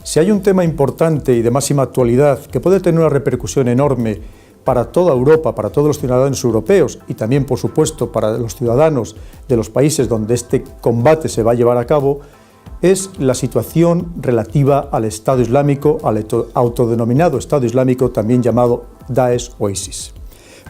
Si hay un tema importante y de máxima actualidad que puede tener una repercusión enorme para toda Europa, para todos los ciudadanos europeos y también, por supuesto, para los ciudadanos de los países donde este combate se va a llevar a cabo, es la situación relativa al Estado Islámico, al autodenominado Estado Islámico, también llamado Daesh o ISIS.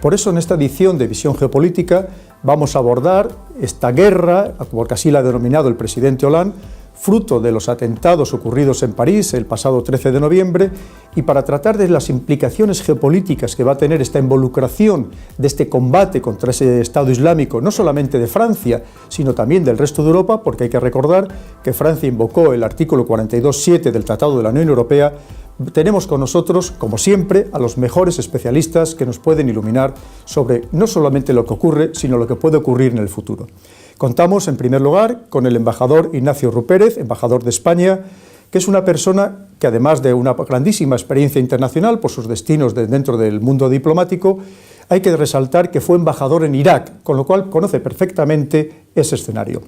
Por eso, en esta edición de Visión Geopolítica, vamos a abordar esta guerra, porque así la ha denominado el presidente Hollande, fruto de los atentados ocurridos en París el pasado 13 de noviembre, y para tratar de las implicaciones geopolíticas que va a tener esta involucración de este combate contra ese Estado Islámico, no solamente de Francia, sino también del resto de Europa, porque hay que recordar que Francia invocó el artículo 42.7 del Tratado de la Unión Europea. Tenemos con nosotros, como siempre, a los mejores especialistas que nos pueden iluminar sobre no solamente lo que ocurre, sino lo que puede ocurrir en el futuro. Contamos, en primer lugar, con el embajador Ignacio Rupérez, embajador de España, que es una persona que, además de una grandísima experiencia internacional por sus destinos dentro del mundo diplomático, hay que resaltar que fue embajador en Irak, con lo cual conoce perfectamente ese escenario.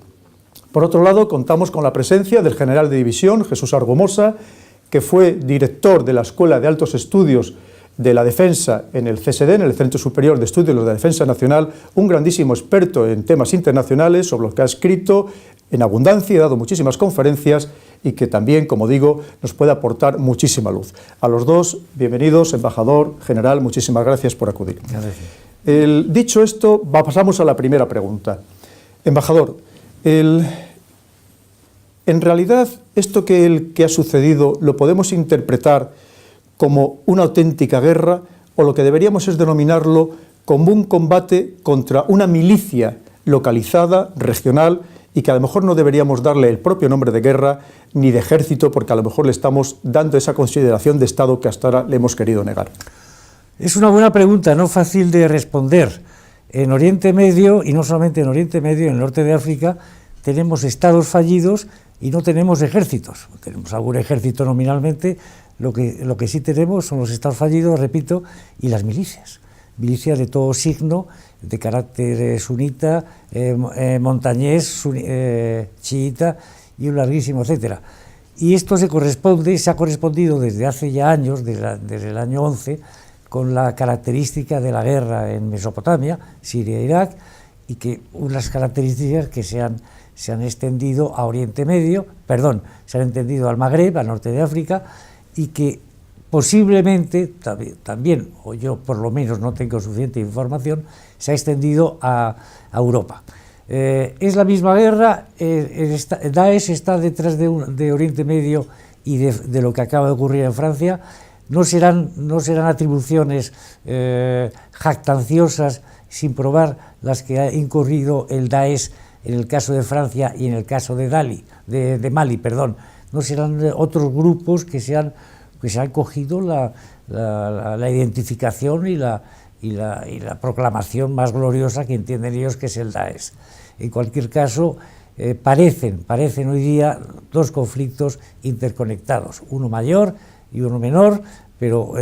Por otro lado, contamos con la presencia del general de división, Jesús Argumosa, que fue director de la Escuela de Altos Estudios de la Defensa en el CSD, en el Centro Superior de Estudios de la Defensa Nacional, un grandísimo experto en temas internacionales, sobre lo que ha escrito en abundancia, ha dado muchísimas conferencias y que también, como digo, nos puede aportar muchísima luz. A los dos, bienvenidos, embajador, general, muchísimas gracias por acudir. Gracias. Dicho esto, pasamos a la primera pregunta. Embajador, en realidad, esto que ha sucedido, ¿lo podemos interpretar como una auténtica guerra, o lo que deberíamos es denominarlo como un combate contra una milicia localizada, regional, y que a lo mejor no deberíamos darle el propio nombre de guerra ni de ejército, porque a lo mejor le estamos dando esa consideración de Estado que hasta ahora le hemos querido negar? Es una buena pregunta, no fácil de responder. En Oriente Medio, y no solamente en Oriente Medio, en el norte de África, tenemos estados fallidos y no tenemos ejércitos. Tenemos algún ejército nominalmente. Lo que sí tenemos son los estados fallidos, repito, y las milicias. Milicias de todo signo, de carácter sunita, montañés, chiita y un larguísimo etcétera. Y esto se ha correspondido desde hace ya años, desde el año 11, con la característica de la guerra en Mesopotamia, Siria e Irak, y que unas características que se han extendido a Oriente Medio, se han extendido al Magreb, al norte de África, y que posiblemente también, o yo por lo menos no tengo suficiente información, se ha extendido a Europa. Es la misma guerra, Daesh está detrás de Oriente Medio y de lo que acaba de ocurrir en Francia. No serán atribuciones jactanciosas sin probar las que ha incurrido el Daesh en el caso de Francia y en el caso de Mali. No serán otros grupos que se han cogido la identificación y la proclamación más gloriosa que entienden ellos que es el Daesh. En cualquier caso, parecen hoy día dos conflictos interconectados, uno mayor y uno menor, pero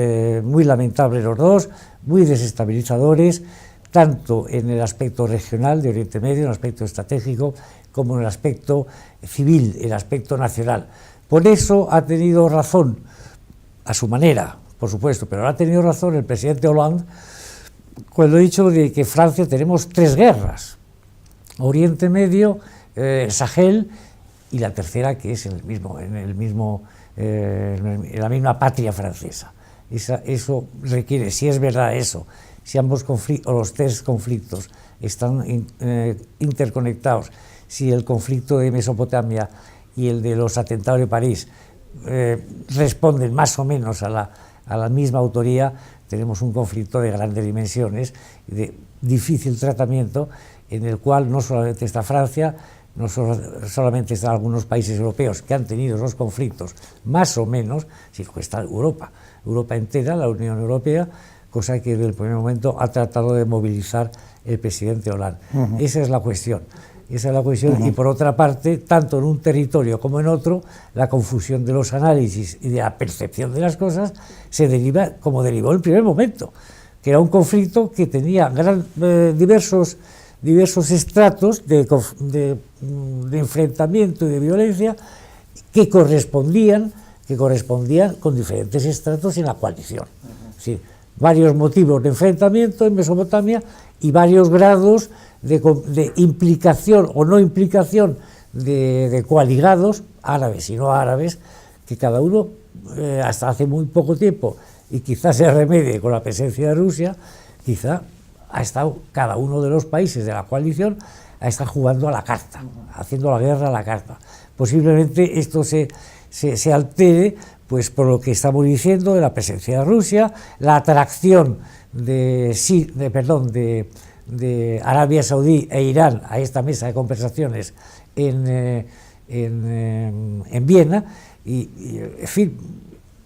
muy lamentables los dos, muy desestabilizadores, tanto en el aspecto regional de Oriente Medio, en el aspecto estratégico, como en el aspecto civil, en el aspecto nacional. Por eso ha tenido razón, a su manera, por supuesto, pero ha tenido razón el presidente Hollande cuando ha dicho de que Francia tenemos tres guerras, Oriente Medio, Sahel, y la tercera que es en la misma patria francesa. Eso requiere, si es verdad eso, si ambos conflictos, o los tres conflictos están interconectados, si el conflicto de Mesopotamia y el de los atentados de París responden más o menos a la misma autoría, tenemos un conflicto de grandes dimensiones, de difícil tratamiento, en el cual no solamente está Francia, no solamente están algunos países europeos que han tenido esos conflictos más o menos, sino que está Europa entera, la Unión Europea, cosa que desde el primer momento ha tratado de movilizar el presidente Hollande. Esa es la cuestión. Y por otra parte, tanto en un territorio como en otro, la confusión de los análisis y de la percepción de las cosas se deriva, como derivó en el primer momento, que era un conflicto que tenía diversos estratos de enfrentamiento y de violencia que correspondían que correspondían con diferentes estratos en la coalición. Sí, varios motivos de enfrentamiento en Mesopotamia y varios grados de implicación o no implicación de coaligados, árabes y no árabes, que cada uno, hasta hace muy poco tiempo, y quizás se remedie con la presencia de Rusia, quizá ha estado cada uno de los países de la coalición ha estado jugando a la carta, haciendo la guerra a la carta. Posiblemente esto se altere pues por lo que estamos diciendo de la presencia de Rusia, la atracción de Arabia Saudí e Irán a esta mesa de conversaciones en Viena y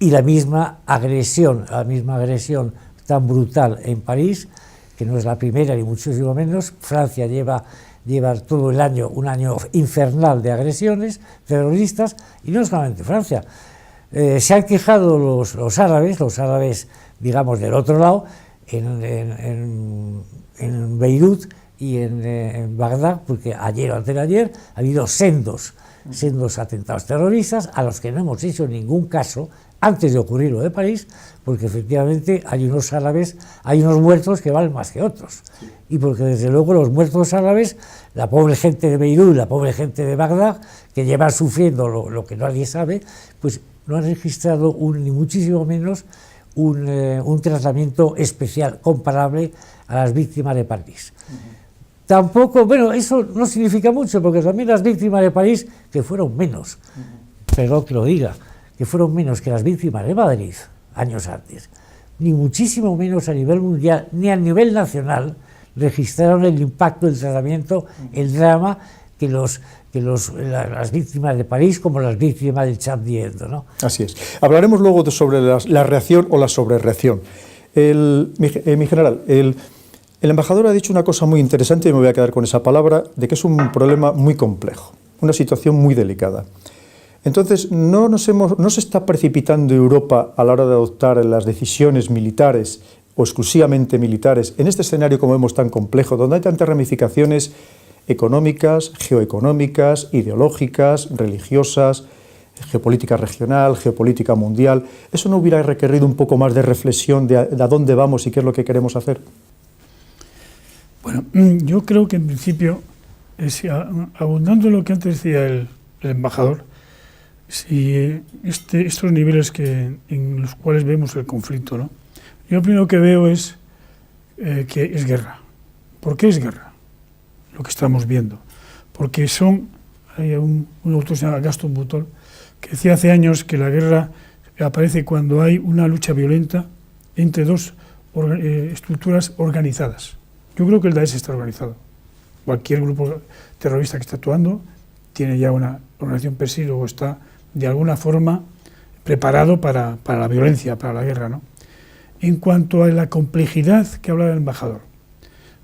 la misma agresión tan brutal en París, que no es la primera ni muchísimo menos. Francia lleva todo el año un año infernal de agresiones terroristas, y no solamente Francia. Se han quejado los árabes, digamos, del otro lado, en Beirut y en Bagdad, porque ayer o antes de ayer ha habido sendos atentados terroristas a los que no hemos hecho ningún caso antes de ocurrir lo de París, porque efectivamente hay unos muertos que valen más que otros, y porque desde luego los muertos árabes, la pobre gente de Beirut, la pobre gente de Bagdad, que llevan sufriendo lo que nadie sabe, pues no han registrado ni muchísimo menos un tratamiento especial comparable a las víctimas de París. Tampoco, bueno, eso no significa mucho, porque también las víctimas de París, que fueron menos, perdón que lo diga, que fueron menos que las víctimas de Madrid años antes, ni muchísimo menos a nivel mundial, ni a nivel nacional, registraron el impacto del tratamiento, el drama que las víctimas de París como las víctimas del Chabdiendo, ¿no? Así es. Hablaremos luego sobre la reacción o la sobrereacción. Mi general, el embajador ha dicho una cosa muy interesante, y me voy a quedar con esa palabra, de que es un problema muy complejo, una situación muy delicada. Entonces, no se está precipitando Europa a la hora de adoptar las decisiones militares o exclusivamente militares en este escenario, como vemos, tan complejo, donde hay tantas ramificaciones económicas, geoeconómicas, ideológicas, religiosas, geopolítica regional, geopolítica mundial. ¿Eso no hubiera requerido un poco más de reflexión de a dónde vamos y qué es lo que queremos hacer? Bueno, yo creo que en principio, abundando en lo que antes decía el embajador, si estos niveles en los cuales vemos el conflicto, ¿no? Yo lo primero que veo es que es guerra. ¿Por qué es guerra? Lo que estamos viendo. Porque hay un autor que se llama Gaston Butol, que decía hace años que la guerra aparece cuando hay una lucha violenta entre dos estructuras organizadas. Yo creo que el Daesh está organizado. Cualquier grupo terrorista que está actuando tiene ya una organización per se, o está de alguna forma preparado para la violencia, para la guerra, ¿no? En cuanto a la complejidad que habla el embajador,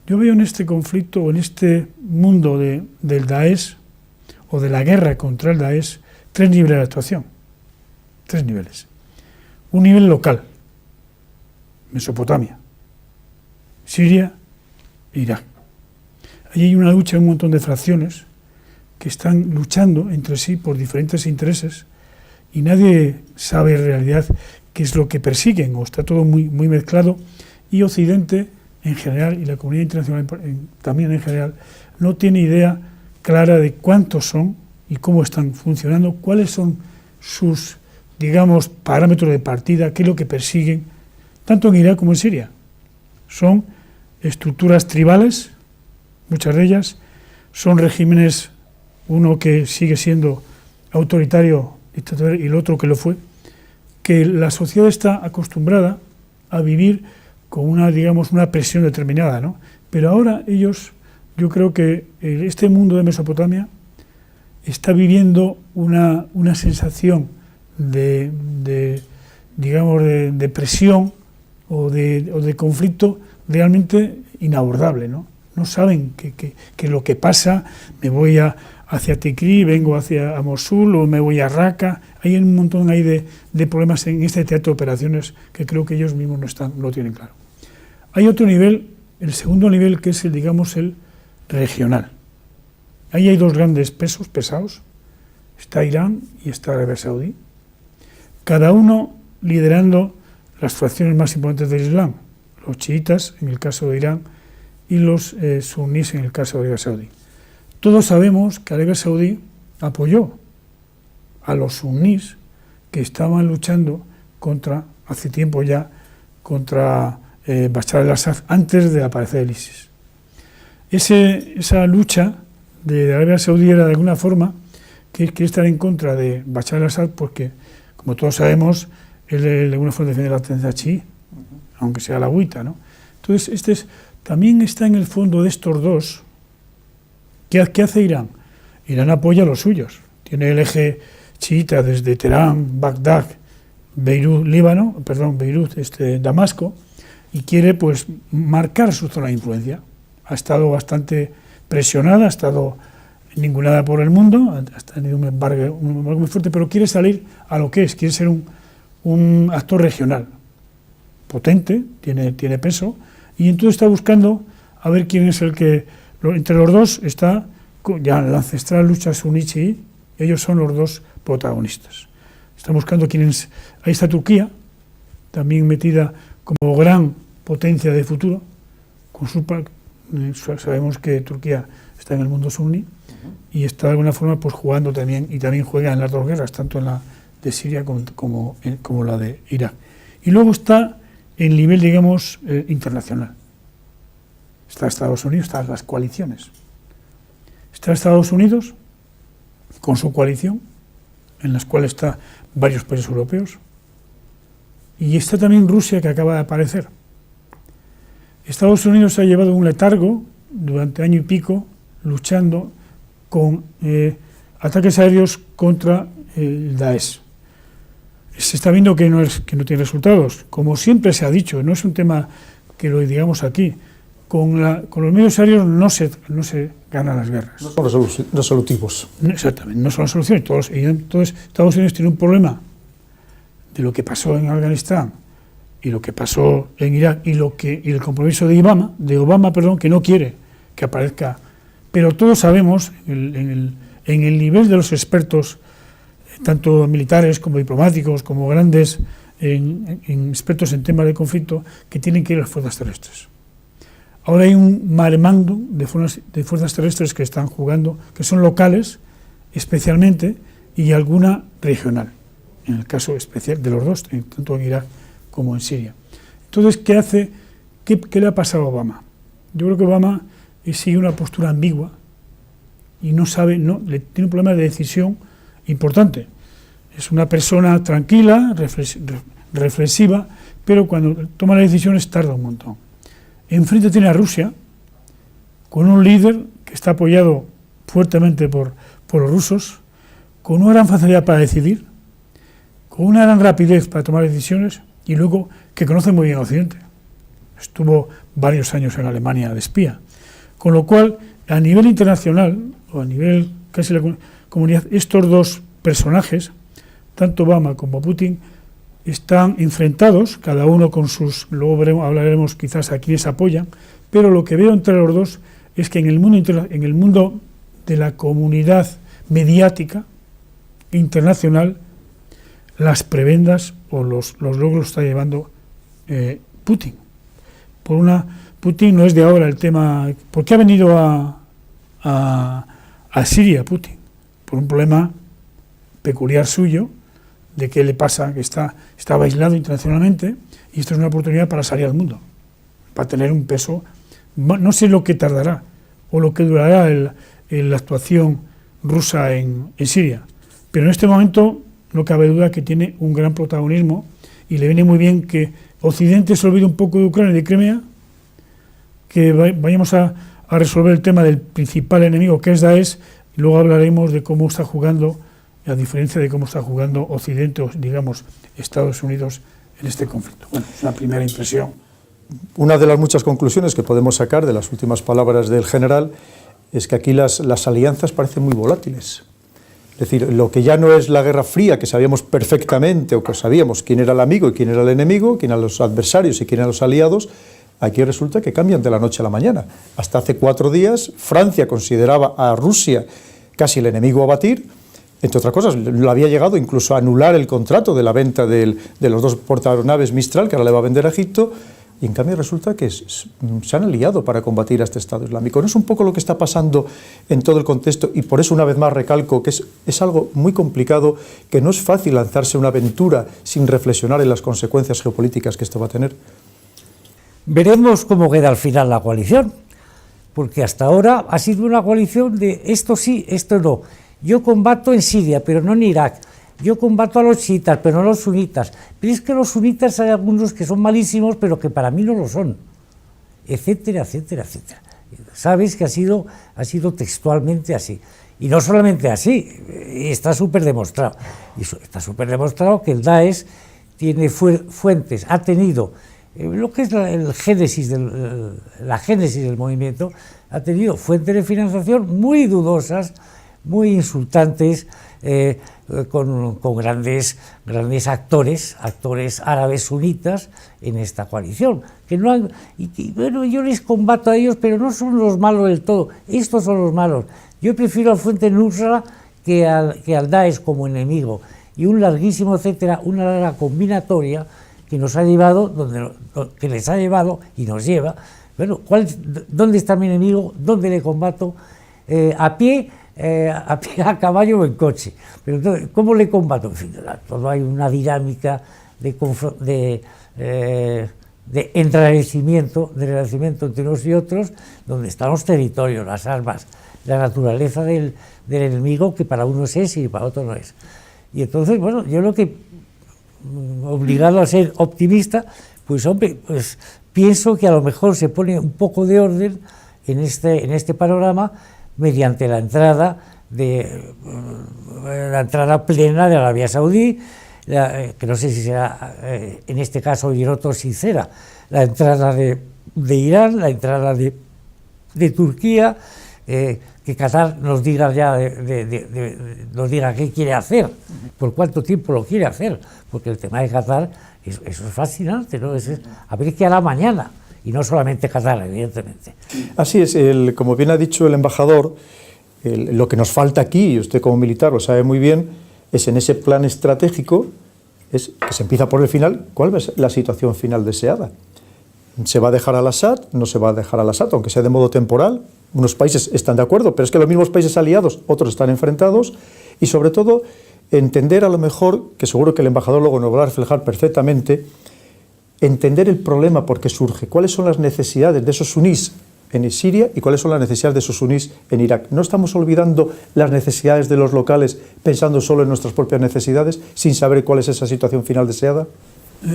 yo veo en este conflicto o en este mundo del Daesh o de la guerra contra el Daesh 3 niveles de actuación. 3 niveles. Un nivel local, Mesopotamia, Siria e Irak. Allí hay una lucha, un montón de fracciones que están luchando entre sí por diferentes intereses y nadie sabe en realidad qué es lo que persiguen, o está todo muy mezclado, y Occidente en general y la comunidad internacional también en general no tiene idea clara de cuántos son y cómo están funcionando, cuáles son sus, digamos, parámetros de partida, qué es lo que persiguen, tanto en Irak como en Siria. Son estructuras tribales, muchas de ellas, son regímenes, uno que sigue siendo autoritario y el otro que lo fue, que la sociedad está acostumbrada a vivir con una presión determinada, ¿no? Pero ahora ellos, yo creo que este mundo de Mesopotamia está viviendo una sensación de presión o de conflicto realmente inabordable, ¿no? No saben que lo que pasa, me voy hacia Tikrit, vengo hacia Mosul, o me voy a Raqqa. Hay un montón ahí de problemas en este teatro de operaciones que creo que ellos mismos no tienen claro. Hay otro nivel, el segundo nivel, que es el regional. Ahí hay 2 grandes pesos pesados, está Irán y está Arabia Saudí, cada uno liderando las fracciones más importantes del Islam, los chiitas en el caso de Irán y los suníes en el caso de Arabia Saudí. Todos sabemos que Arabia Saudí apoyó a los suníes que estaban luchando hace tiempo ya, contra Bashar al-Assad antes de aparecer el ISIS. Esa lucha de Arabia Saudí era de alguna forma que quiere estar en contra de Bashar al-Assad porque, como todos sabemos, él de alguna forma defiende la tendencia chií, aunque sea alawita, ¿no? Entonces, también está en el fondo de estos dos. ¿Qué hace Irán? Irán apoya a los suyos. Tiene el eje chiita desde Teherán, Bagdad, Beirut, Damasco, y quiere pues marcar su zona de influencia. Ha estado bastante presionada, ha estado ningunada por el mundo, ha tenido un embargo muy fuerte, pero quiere salir a lo que es, quiere ser un actor regional, potente, tiene peso, y entonces está buscando a ver quién es el que, entre los dos está ya la ancestral lucha suní-chií, ellos son los dos protagonistas. Está buscando quién es, ahí está Turquía, también metida como gran potencia de futuro, sabemos que Turquía está en el mundo suní y está de alguna forma pues jugando también, y también juega en las dos guerras, tanto en la de Siria como la de Irak. Y luego está el nivel, digamos, internacional. Está Estados Unidos, están las coaliciones. Está Estados Unidos con su coalición, en las cuales están varios países europeos, y está también Rusia, que acaba de aparecer. Estados Unidos ha llevado un letargo durante año y pico luchando con ataques aéreos contra el Daesh. Se está viendo que no tiene resultados. Como siempre se ha dicho, no es un tema que lo digamos aquí, con los medios aéreos no se ganan las guerras. No son resolutivos. Exactamente, no son las soluciones. Entonces, Estados Unidos tiene un problema de lo que pasó en Afganistán y lo que pasó en Irak y el compromiso de Obama, que no quiere que aparezca. Pero todos sabemos, en el nivel de los expertos, tanto militares como diplomáticos, como grandes expertos en temas de conflicto, que tienen que ir a las fuerzas terrestres. Ahora hay un mare magnum de fuerzas terrestres que están jugando, que son locales especialmente, y alguna regional, en el caso especial de los dos, tanto en Irak como en Siria. Entonces, ¿qué hace? ¿Qué le ha pasado a Obama? Yo creo que Obama sigue una postura ambigua y tiene un problema de decisión importante. Es una persona tranquila, reflexiva, pero cuando toma las decisiones tarda un montón. Enfrente tiene a Rusia, con un líder que está apoyado fuertemente por los rusos, con una gran facilidad para decidir, con una gran rapidez para tomar decisiones, y luego que conoce muy bien Occidente. Estuvo varios años en Alemania de espía. Con lo cual, a nivel internacional, o a nivel casi de la comunidad, estos dos personajes, tanto Obama como Putin, están enfrentados, cada uno con luego hablaremos quizás a quienes apoyan, pero lo que veo entre los dos es que en el mundo de la comunidad mediática internacional, las prebendas o los logros está llevando Putin. Putin no es de ahora el tema. ¿Por qué ha venido a Siria Putin? Por un problema peculiar suyo, de qué le pasa, que estaba aislado internacionalmente, y esto es una oportunidad para salir al mundo, para tener un peso. No sé lo que tardará o lo que durará la actuación rusa en Siria, pero en este momento no cabe duda que tiene un gran protagonismo, y le viene muy bien que Occidente se olvide un poco de Ucrania y de Crimea, que vayamos a resolver el tema del principal enemigo, que es Daesh, y luego hablaremos de cómo está jugando, a diferencia de cómo está jugando Occidente, o digamos Estados Unidos, en este conflicto. Bueno, es una primera impresión. Una de las muchas conclusiones que podemos sacar de las últimas palabras del general es que aquí las alianzas parecen muy volátiles. Es decir, lo que ya no es la Guerra Fría, que sabíamos perfectamente, o que sabíamos quién era el amigo y quién era el enemigo, quién eran los adversarios y quién eran los aliados, aquí resulta que cambian de la noche a la mañana. Hasta hace 4 días, Francia consideraba a Rusia casi el enemigo a batir, entre otras cosas, lo había llegado incluso a anular el contrato de la venta de los 2 portaavionaves Mistral, que ahora le va a vender a Egipto, y en cambio resulta que se han aliado para combatir a este Estado Islámico. No es un poco lo que está pasando en todo el contexto, y por eso una vez más recalco que es algo muy complicado, que no es fácil lanzarse una aventura sin reflexionar en las consecuencias geopolíticas que esto va a tener. Veremos cómo queda al final la coalición, porque hasta ahora ha sido una coalición de esto sí, esto no. Yo combato en Siria, pero no en Irak. Yo combato a los chiitas, pero no a los sunitas. Pero es que los sunitas hay algunos que son malísimos, pero que para mí no lo son. Etcétera, etcétera, etcétera. Sabes que ha sido textualmente así. Y no solamente así, está súper demostrado. Y está súper demostrado que el Daesh tiene fuentes, ha tenido lo que es la génesis del movimiento, ha tenido fuentes de financiación muy dudosas, muy insultantes, con grandes actores árabes sunitas en esta coalición, que no han, y bueno, yo les combato a ellos, pero no son los malos del todo, estos son los malos. Yo prefiero al Frente Nusra que al Daesh como enemigo, y un larguísimo etcétera, una larga combinatoria que nos ha llevado, que les ha llevado y nos lleva. Bueno, ¿dónde está mi enemigo? ¿Dónde le combato? A pie, a caballo o en coche. Pero entonces, ¿cómo le combato? En fin, todo hay una dinámica de enrarecimiento entre unos y otros, donde están los territorios, las armas, la naturaleza del enemigo, que para unos es y para otros no es. Y entonces, bueno, yo lo que, obligado a ser optimista, pues hombre, pues pienso que a lo mejor se pone un poco de orden en este panorama mediante la entrada plena de Arabia Saudí, que no sé si será en este caso y en otros sincera, la entrada de Irán, la entrada de Turquía, que Qatar nos diga nos diga qué quiere hacer, por cuánto tiempo lo quiere hacer, porque el tema de Qatar, eso es fascinante, ¿no? A ver qué hará mañana, y no solamente Qatar, evidentemente. Así es, como bien ha dicho el embajador, lo que nos falta aquí, y usted como militar lo sabe muy bien, es en ese plan estratégico, es que se empieza por el final, ¿cuál es la situación final deseada? ¿Se va a dejar al Assad? ¿No se va a dejar al Assad, aunque sea de modo temporal? Unos países están de acuerdo, pero es que los mismos países aliados, otros están enfrentados, y sobre todo entender a lo mejor, que seguro que el embajador luego nos va a reflejar perfectamente, entender el problema por qué surge, cuáles son las necesidades de esos sunís en Siria y cuáles son las necesidades de esos sunís en Irak. No estamos olvidando las necesidades de los locales pensando solo en nuestras propias necesidades, sin saber cuál es esa situación final deseada.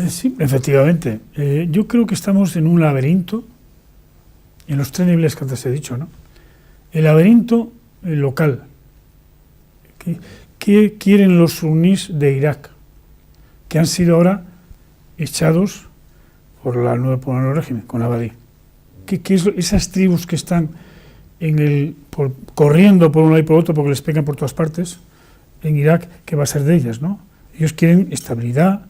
Sí, efectivamente. Yo creo que estamos en un laberinto, en los 3 niveles que antes he dicho, ¿no? El laberinto local. ¿Qué quieren los sunís de Irak? Que han sido ahora echados por el nuevo régimen, con Abadí. ¿Qué es esas tribus que están corriendo por un lado y por otro porque les pegan por todas partes en Irak? ¿Qué va a ser de ellas, no? Ellos quieren estabilidad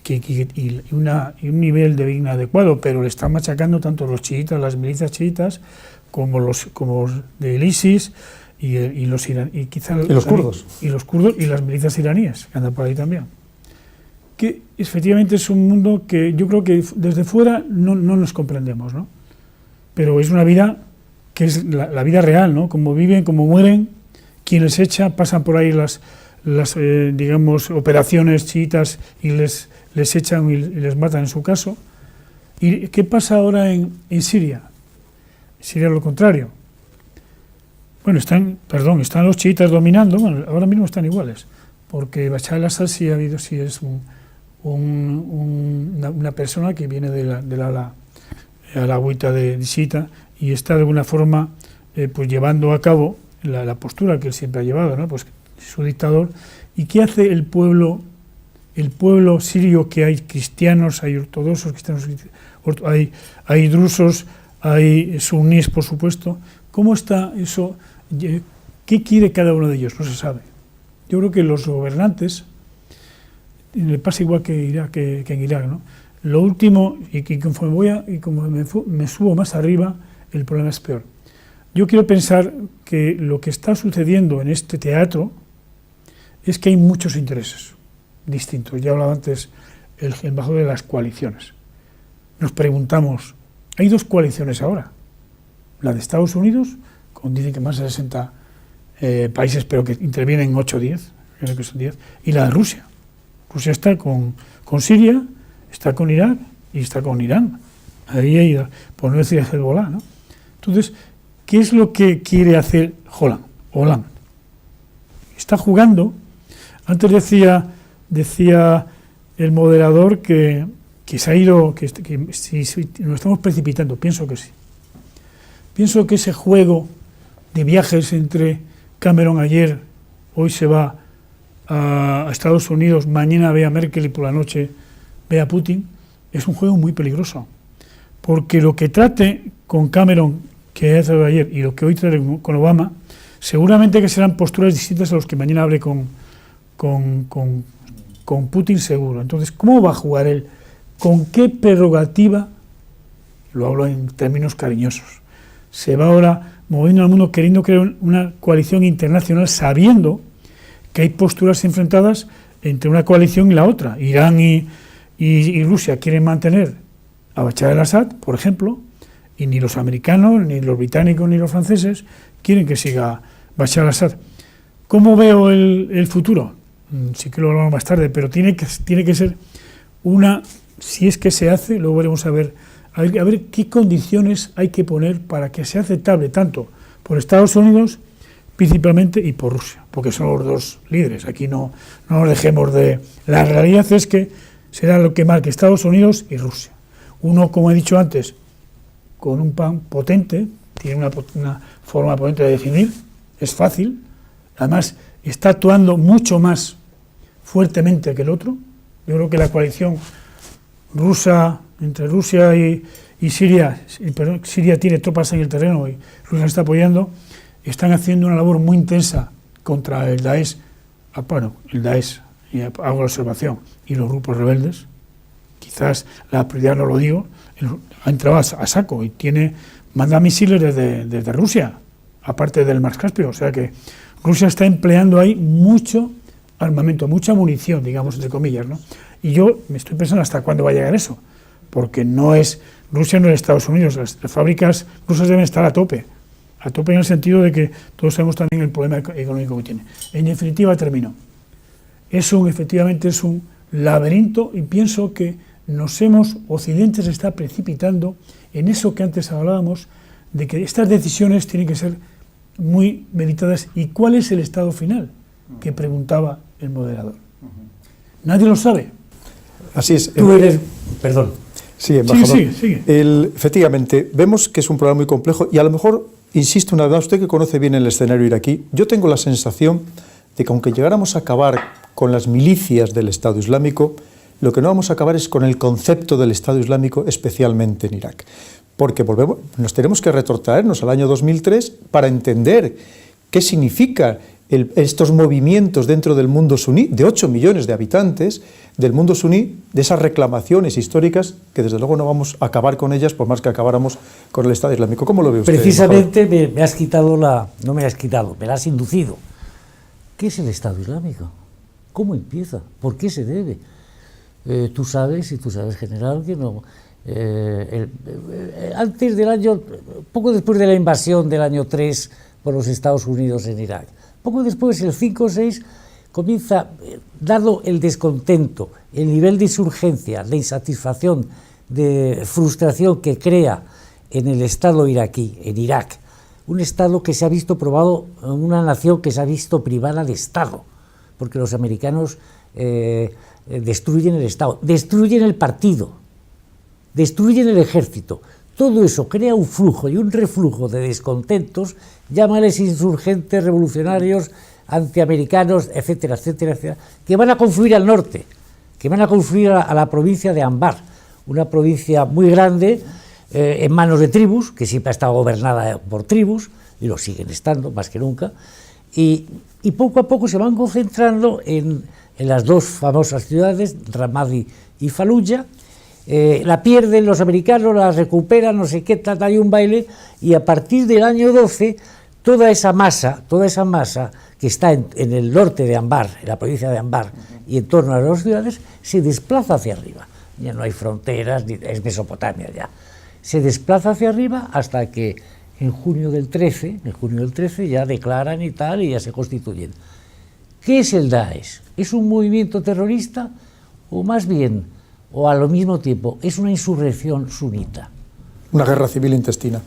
y un nivel de vida adecuado, pero le están machacando tanto los chiitas, las milicias chiitas, como los del ISIS y los kurdos. Y los kurdos y las milicias iraníes, que andan por ahí también. Que efectivamente es un mundo que yo creo que desde fuera no nos comprendemos, ¿no? Pero es una vida que es la vida real, ¿no? Como viven, como mueren, quien les echa, pasan por ahí las digamos, operaciones chiitas y les echan y les matan en su caso. ¿Y qué pasa ahora en Siria? En Siria lo contrario. Bueno, están los chiitas dominando, bueno, ahora mismo están iguales, porque Bashar al-Assad sí es una persona que viene de la alawita de chiita y está de alguna forma pues llevando a cabo la postura que él siempre ha llevado, ¿no? Pues su dictador. ¿Y qué hace el pueblo sirio? Que hay cristianos, hay ortodoxos, hay drusos, hay sunníes, por supuesto. ¿Cómo está eso? ¿Qué quiere cada uno de ellos? No se sabe. Yo creo que los gobernantes, le pasa igual que en Irak, ¿no? Lo último, y conforme me subo más arriba, el problema es peor. Yo quiero pensar que lo que está sucediendo en este teatro es que hay muchos intereses distintos. Ya hablaba antes el embajador de las coaliciones. Nos preguntamos, hay dos coaliciones ahora, la de Estados Unidos, dicen que más de 60 países, pero que intervienen 8 o 10, creo que son 10, y la de Rusia. Rusia está con Siria, está con Irak y está con Irán. Ahí hay, por no decir Hezbollah, ¿no? Entonces, ¿qué es lo que quiere hacer Hollande? Está jugando. Antes decía el moderador que se ha ido, que si nos estamos precipitando. Pienso que sí. Pienso que ese juego de viajes entre Cameron ayer, hoy se va a Estados Unidos, mañana ve a Merkel y por la noche ve a Putin, es un juego muy peligroso. Porque lo que trate con Cameron, que ha hecho ayer, y lo que hoy trae con Obama, seguramente que serán posturas distintas a los que mañana hable con Putin seguro. Entonces, ¿cómo va a jugar él? ¿Con qué prerrogativa? Lo hablo en términos cariñosos. Se va ahora moviendo al mundo queriendo crear una coalición internacional sabiendo que hay posturas enfrentadas entre una coalición y la otra. Irán y Rusia quieren mantener a Bashar al-Assad, por ejemplo, y ni los americanos, ni los británicos, ni los franceses quieren que siga Bashar al-Assad. ¿Cómo veo el futuro? Sí que lo hablamos más tarde, pero tiene que ser si es que se hace, luego veremos a ver qué condiciones hay que poner para que sea aceptable tanto por Estados Unidos principalmente y por Rusia, porque son los dos líderes. Aquí no nos dejemos de... La realidad es que será lo que marque Estados Unidos y Rusia. Uno, como he dicho antes, con un plan potente, tiene una forma potente de definir, es fácil, además está actuando mucho más fuertemente que el otro. Yo creo que la coalición rusa, entre Rusia y Siria, Siria tiene tropas en el terreno y Rusia está apoyando, están haciendo una labor muy intensa contra el Daesh, el Daesh, y hago la observación, y los grupos rebeldes. Quizás la prioridad, no lo digo, ha entrado a saco y manda misiles desde Rusia, aparte del Mar Caspio, o sea que Rusia está empleando ahí mucho armamento, mucha munición, digamos, entre comillas, ¿no? Y yo me estoy pensando hasta cuándo va a llegar eso, porque Rusia no es Estados Unidos, las fábricas rusas deben estar a tope en el sentido de que todos sabemos también el problema económico que tiene. En definitiva, termino. Efectivamente es un laberinto y pienso que Occidente se está precipitando en eso que antes hablábamos, de que estas decisiones tienen que ser muy meditadas. ¿Y cuál es el estado final? Que preguntaba el moderador. Nadie lo sabe. Así es. Perdón. Sí, embajador. Sigue. Efectivamente, vemos que es un problema muy complejo y a lo mejor, insisto una vez, usted que conoce bien el escenario iraquí, yo tengo la sensación de que aunque llegáramos a acabar con las milicias del Estado Islámico, lo que no vamos a acabar es con el concepto del Estado Islámico, especialmente en Irak. Porque nos tenemos que retrotraernos al año 2003 para entender qué significa estos movimientos dentro del mundo suní, de 8 millones de habitantes del mundo suní, de esas reclamaciones históricas que desde luego no vamos a acabar con ellas por más que acabáramos con el Estado Islámico. ¿Cómo lo ve usted? Precisamente me has quitado no me la has quitado, me la has inducido. ¿Qué es el Estado Islámico? ¿Cómo empieza? ¿Por qué se debe? Tú sabes, general, que no... antes del año, poco después de la invasión del año 3 por los Estados Unidos en Irak, poco después, el 5 o 6, comienza, dado el descontento, el nivel de insurgencia, de insatisfacción, de frustración que crea en el Estado iraquí, en Irak, un Estado que se ha visto probado, una nación que se ha visto privada de Estado, porque los americanos destruyen el Estado, destruyen el partido, destruyen el ejército. Todo eso crea un flujo y un reflujo de descontentos, llámales insurgentes, revolucionarios, antiamericanos, etcétera, etcétera, etcétera, que van a confluir al norte, que van a confluir a la provincia de Anbar, una provincia muy grande, en manos de tribus, que siempre ha estado gobernada por tribus, y lo siguen estando, más que nunca, y poco a poco se van concentrando en las dos famosas ciudades, Ramadi y Fallujah. La pierden los americanos, la recuperan, no sé qué, hay un baile, y a partir del año 12 toda esa masa que está en el norte de Anbar, en la provincia de Anbar y en torno a las ciudades, se desplaza hacia arriba. Ya no hay fronteras, es Mesopotamia ya. Se desplaza hacia arriba hasta que en junio del 13 ya declaran y tal, y ya se constituyen. ¿Qué es el Daesh? ¿Es un movimiento terrorista o más bien, o al mismo tiempo, es una insurrección sunita? Una guerra civil intestina.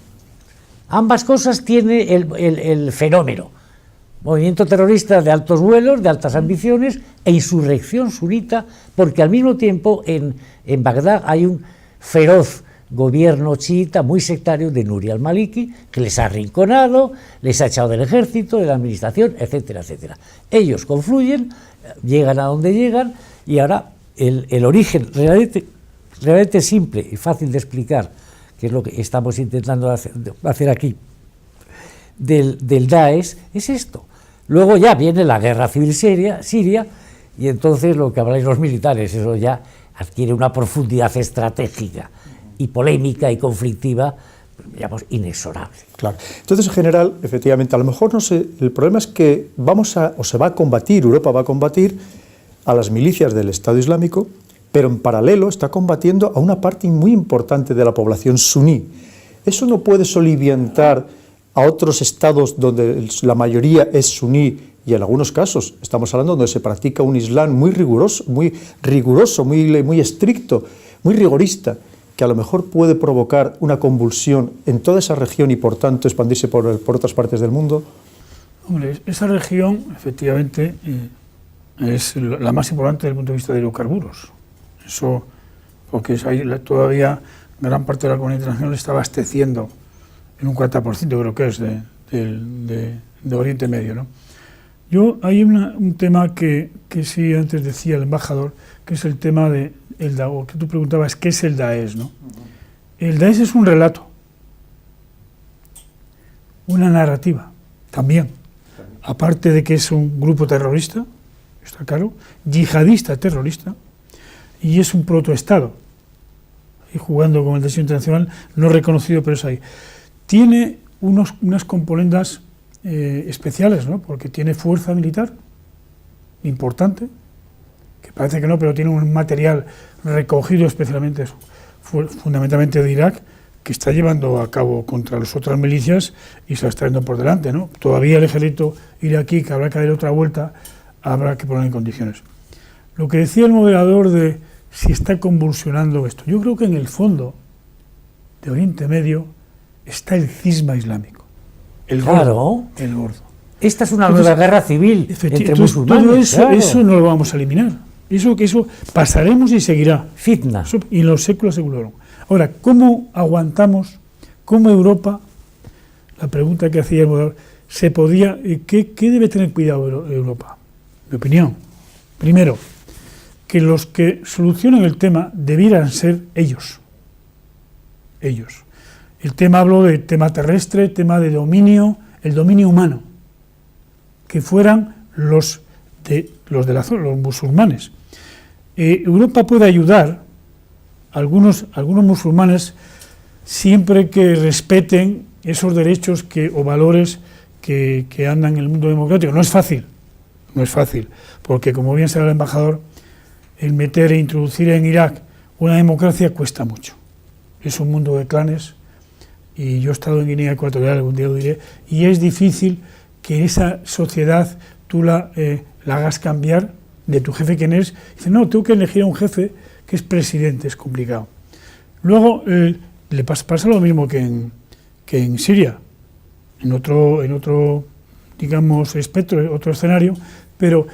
Ambas cosas tiene el fenómeno. Movimiento terrorista de altos vuelos, de altas ambiciones, e insurrección sunita, porque al mismo tiempo en Bagdad hay un feroz gobierno chiita muy sectario de Nuri al-Maliki, que les ha arrinconado, les ha echado del ejército, de la administración, etcétera, etcétera. Ellos confluyen, llegan a donde llegan, y ahora el origen realmente simple y fácil de explicar, que es lo que estamos intentando hacer aquí, del Daesh, es esto. Luego ya viene la guerra civil siria, y entonces lo que habláis los militares, eso ya adquiere una profundidad estratégica y polémica y conflictiva, digamos, inexorable. Claro. Entonces, en general, efectivamente, a lo mejor no sé, el problema es que se va a combatir, Europa va a combatir a las milicias del Estado Islámico, pero en paralelo está combatiendo a una parte muy importante de la población suní. Eso no puede soliviantar a otros estados donde la mayoría es suní, y en algunos casos estamos hablando donde se practica un Islam muy riguroso, muy estricto, muy rigorista, que a lo mejor puede provocar una convulsión en toda esa región y por tanto expandirse por otras partes del mundo. Hombre, esa región efectivamente es la más importante desde el punto de vista de hidrocarburos. Eso, porque todavía gran parte de la comunidad internacional está abasteciendo en un 40%, creo que es, de Oriente Medio, ¿no? Hay un tema que sí antes decía el embajador, que es el tema de que tú preguntabas, ¿qué es el Daesh, no? El Daesh es un relato, una narrativa, también. Aparte de que es un grupo terrorista, está claro, yihadista terrorista, y es un protoestado, y jugando con el derecho internacional no reconocido, pero es ahí. Tiene unas componendas especiales, ¿no? Porque tiene fuerza militar importante, que parece que no, pero tiene un material recogido especialmente, fundamentalmente de Irak, que está llevando a cabo contra las otras milicias y se la está yendo por delante, ¿no? Todavía el ejército iraquí, que habrá que dar otra vuelta, habrá que poner en condiciones. Lo que decía el moderador de si está convulsionando esto, yo creo que en el fondo de Oriente Medio está el cisma islámico. El gordo. Esta es una nueva guerra civil entre musulmanes. Todo eso no lo vamos a eliminar. Eso pasaremos y seguirá. Fitna. Y en los séculos secularon. Ahora, ¿cómo aguantamos? ¿Cómo Europa? La pregunta que hacía el moderador, ¿qué debe tener cuidado Europa? Mi opinión. Primero, que los que solucionan el tema debieran ser ellos. Ellos. El tema, hablo de tema terrestre, tema de dominio, el dominio humano, que fueran los de la zona, los musulmanes. Europa puede ayudar a algunos musulmanes siempre que respeten esos derechos o valores que andan en el mundo democrático. No es fácil, porque como bien sabe el embajador, el meter e introducir en Irak una democracia cuesta mucho. Es un mundo de clanes, y yo he estado en Guinea Ecuatorial, algún día lo diré, y es difícil que esa sociedad tú la hagas cambiar de tu jefe quién es. Dice, no, tengo que elegir a un jefe que es presidente, es complicado. Luego le pasa lo mismo que en Siria, en otro digamos, espectro, otro escenario, pero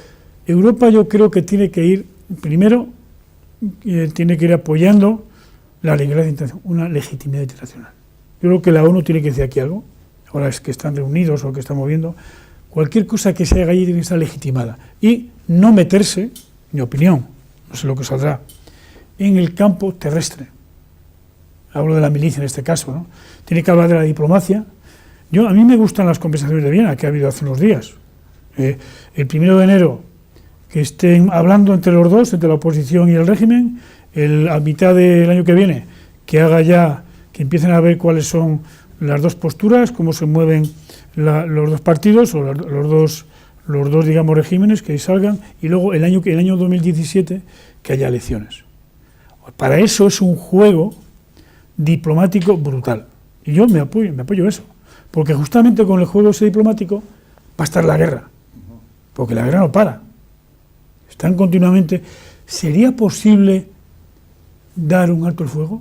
Europa yo creo que tiene que ir, primero, tiene que ir apoyando la legalidad internacional, una legitimidad internacional. Yo creo que la ONU tiene que decir aquí algo, ahora es que están reunidos o que están moviendo, cualquier cosa que se haga allí tiene que estar legitimada y no meterse, mi opinión, no sé lo que saldrá, en el campo terrestre. Hablo de la milicia en este caso, ¿no? Tiene que hablar de la diplomacia. A mí me gustan las conversaciones de Viena que ha habido hace unos días. El 1 de enero, que estén hablando entre los dos, entre la oposición y el régimen, a mitad del año que viene, que empiecen a ver cuáles son las dos posturas, cómo se mueven los dos partidos o los dos digamos regímenes que salgan, y luego el año 2017 que haya elecciones. Para eso es un juego diplomático brutal, y yo me apoyo a eso, porque justamente con el juego ese diplomático va a estar la guerra, porque la guerra no para, están continuamente. ¿Sería posible dar un alto el fuego?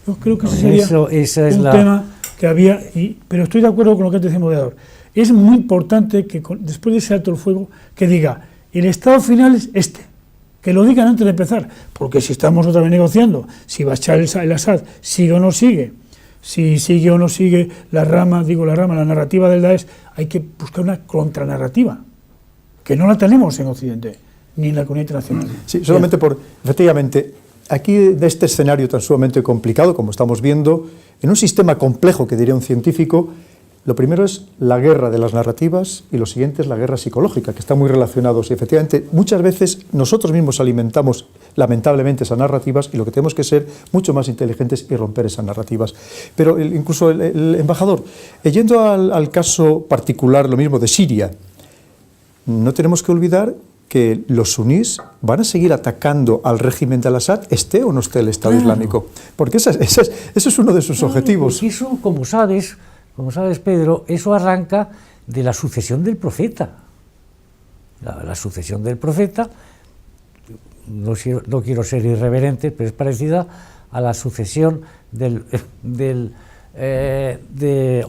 Yo creo que ese sería un tema que había, pero estoy de acuerdo con lo que antes decía el moderador. Es muy importante que después de ese alto el fuego, que diga, el estado final es este, que lo digan antes de empezar, porque si estamos otra vez negociando, si Bashar el-Assad sigue o no sigue, si sigue o no sigue la narrativa del Daesh, hay que buscar una contranarrativa, que no la tenemos en Occidente, ni en la comunidad internacional. Sí, solamente efectivamente, aquí de este escenario tan sumamente complicado, como estamos viendo, en un sistema complejo, que diría un científico, lo primero es la guerra de las narrativas y lo siguiente es la guerra psicológica, que están muy relacionados. Y efectivamente, muchas veces nosotros mismos alimentamos, lamentablemente, esas narrativas, y lo que tenemos que ser mucho más inteligentes y romper esas narrativas. Pero incluso el embajador, yendo al caso particular, lo mismo de Siria, no tenemos que olvidar que los sunís van a seguir atacando al régimen de al-Assad, esté o no esté el Estado Islámico, porque ese es uno de sus objetivos. Y eso, como sabes, Pedro, eso arranca de la sucesión del profeta. La sucesión del profeta, no quiero ser irreverente, pero es parecida a la sucesión de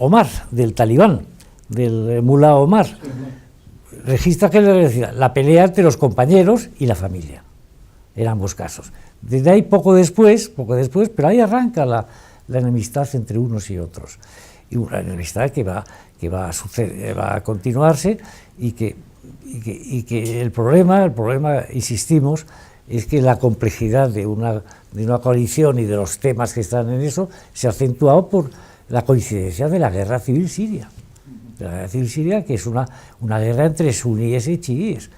Omar, del talibán, del mulá Omar. Registra que decía, la pelea entre los compañeros y la familia, en ambos casos. Desde ahí poco después, pero ahí arranca la enemistad entre unos y otros. Y una enemistad que va a continuarse y que el problema, insistimos, es que la complejidad de una coalición y de los temas que están en eso se ha acentuado por la coincidencia de la guerra civil siria. La guerra civil siria, que es una guerra entre suníes y chiíes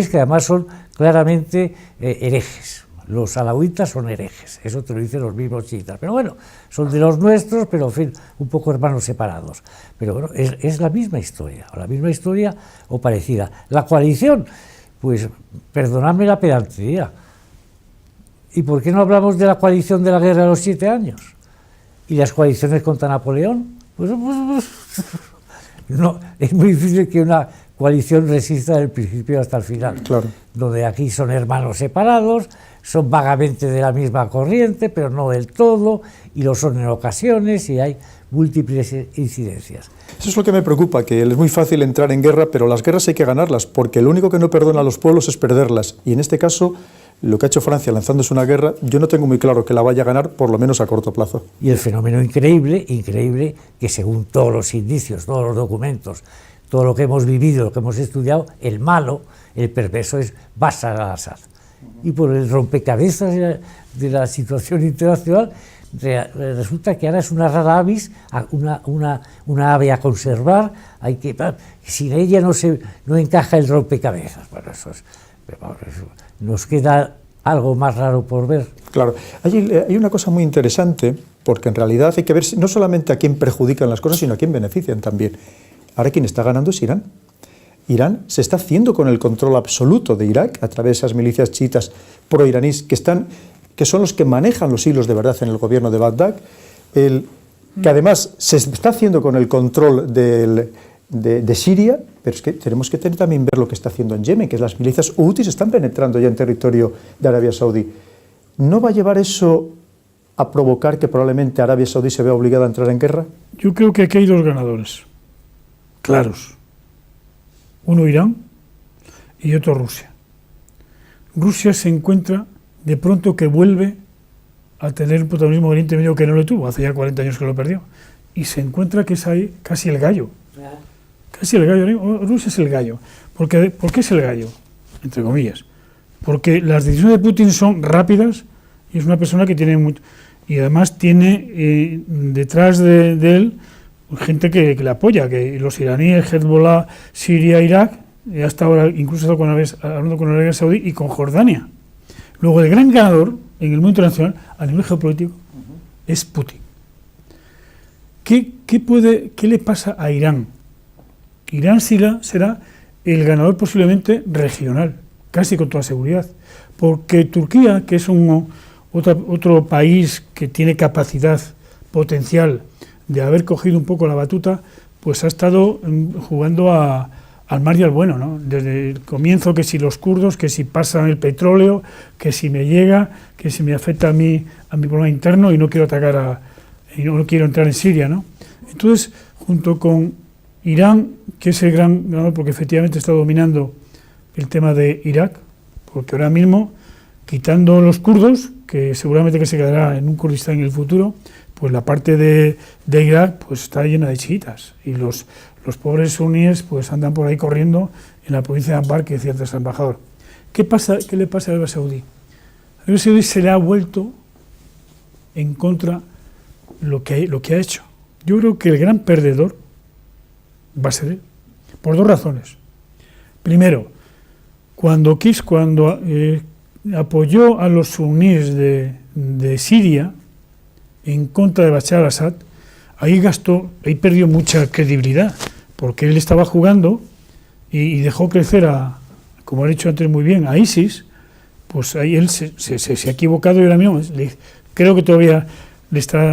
que además son claramente herejes. Los alauitas son herejes, eso te lo dicen los mismos chiitas, pero bueno, son de los nuestros, pero en fin, un poco hermanos separados. Pero bueno, es la misma historia o parecida. La coalición, pues perdonadme la pedantería, ¿y por qué no hablamos de la coalición de la guerra de los 7 años? ¿Y las coaliciones contra Napoleón? Pues no, es muy difícil que una coalición resista del principio hasta el final. Claro. Donde aquí son hermanos separados, son vagamente de la misma corriente, pero no del todo, y lo son en ocasiones, y hay múltiples incidencias. Eso es lo que me preocupa, que es muy fácil entrar en guerra, pero las guerras hay que ganarlas, porque lo único que no perdona a los pueblos es perderlas. Y en este caso, lo que ha hecho Francia lanzándose una guerra, yo no tengo muy claro que la vaya a ganar, por lo menos a corto plazo. Y el fenómeno increíble, que según todos los indicios, todos los documentos, todo lo que hemos vivido, lo que hemos estudiado, el malo, el perverso es Bashar al-Assad. Y por el rompecabezas de la situación internacional, resulta que ahora es una rara avis, una ave a conservar, sin ella no encaja el rompecabezas. Bueno, eso nos queda algo más raro por ver. Claro, hay una cosa muy interesante, porque en realidad hay que ver no solamente a quién perjudican las cosas, sino a quién benefician también. Ahora quien está ganando es Irán. Irán se está haciendo con el control absoluto de Irak a través de esas milicias chiitas pro-iraníes que son los que manejan los hilos de verdad en el gobierno de Bagdad, que además se está haciendo con el control de Siria, pero es que tenemos que también ver lo que está haciendo en Yemen, que las milicias hutíes están penetrando ya en territorio de Arabia Saudí. ¿No va a llevar eso a provocar que probablemente Arabia Saudí se vea obligada a entrar en guerra? Yo creo que aquí hay dos ganadores claros. Uno Irán y otro Rusia. Rusia se encuentra de pronto que vuelve a tener un protagonismo en Oriente Medio que no lo tuvo, hace ya 40 años que lo perdió, y se encuentra que es ahí casi el gallo. Casi el gallo, Rusia es el gallo. ¿Por qué es el gallo? Entre comillas. Porque las decisiones de Putin son rápidas y es una persona que tiene mucho, y además tiene detrás de él gente que le apoya, que los iraníes, Hezbollah, Siria, Irak, y hasta ahora incluso hablando con Arabia Saudí y con Jordania. Luego el gran ganador en el mundo internacional a nivel geopolítico es Putin. ¿qué le pasa a Irán? Irán será el ganador posiblemente regional, casi con toda seguridad, porque Turquía, que es otro país que tiene capacidad potencial de haber cogido un poco la batuta, pues ha estado jugando al mal y al bueno, ¿no? Desde el comienzo, que si los kurdos, que si pasan el petróleo, que si me llega, que si me afecta a mi problema interno y no quiero atacar y no quiero entrar en Siria, ¿no? Entonces, junto con Irán, que es el gran ganador, porque efectivamente está dominando el tema de Irak, porque ahora mismo, quitando los kurdos, que seguramente que se quedará en un Kurdistán en el futuro, pues la parte de Irak pues está llena de chiitas, y los pobres suníes pues andan por ahí corriendo en la provincia de Anbar, que decía antes el embajador. ¿Qué le pasa a Arabia Saudí? A Arabia Saudí se le ha vuelto en contra lo que ha hecho. Yo creo que el gran perdedor va a ser él, por dos razones. Primero, cuando apoyó a los suníes de Siria en contra de Bashar al-Assad, ahí perdió mucha credibilidad, porque él estaba jugando y dejó crecer como ha dicho antes muy bien, a ISIS. Pues ahí él se ha equivocado, y ahora mismo creo que todavía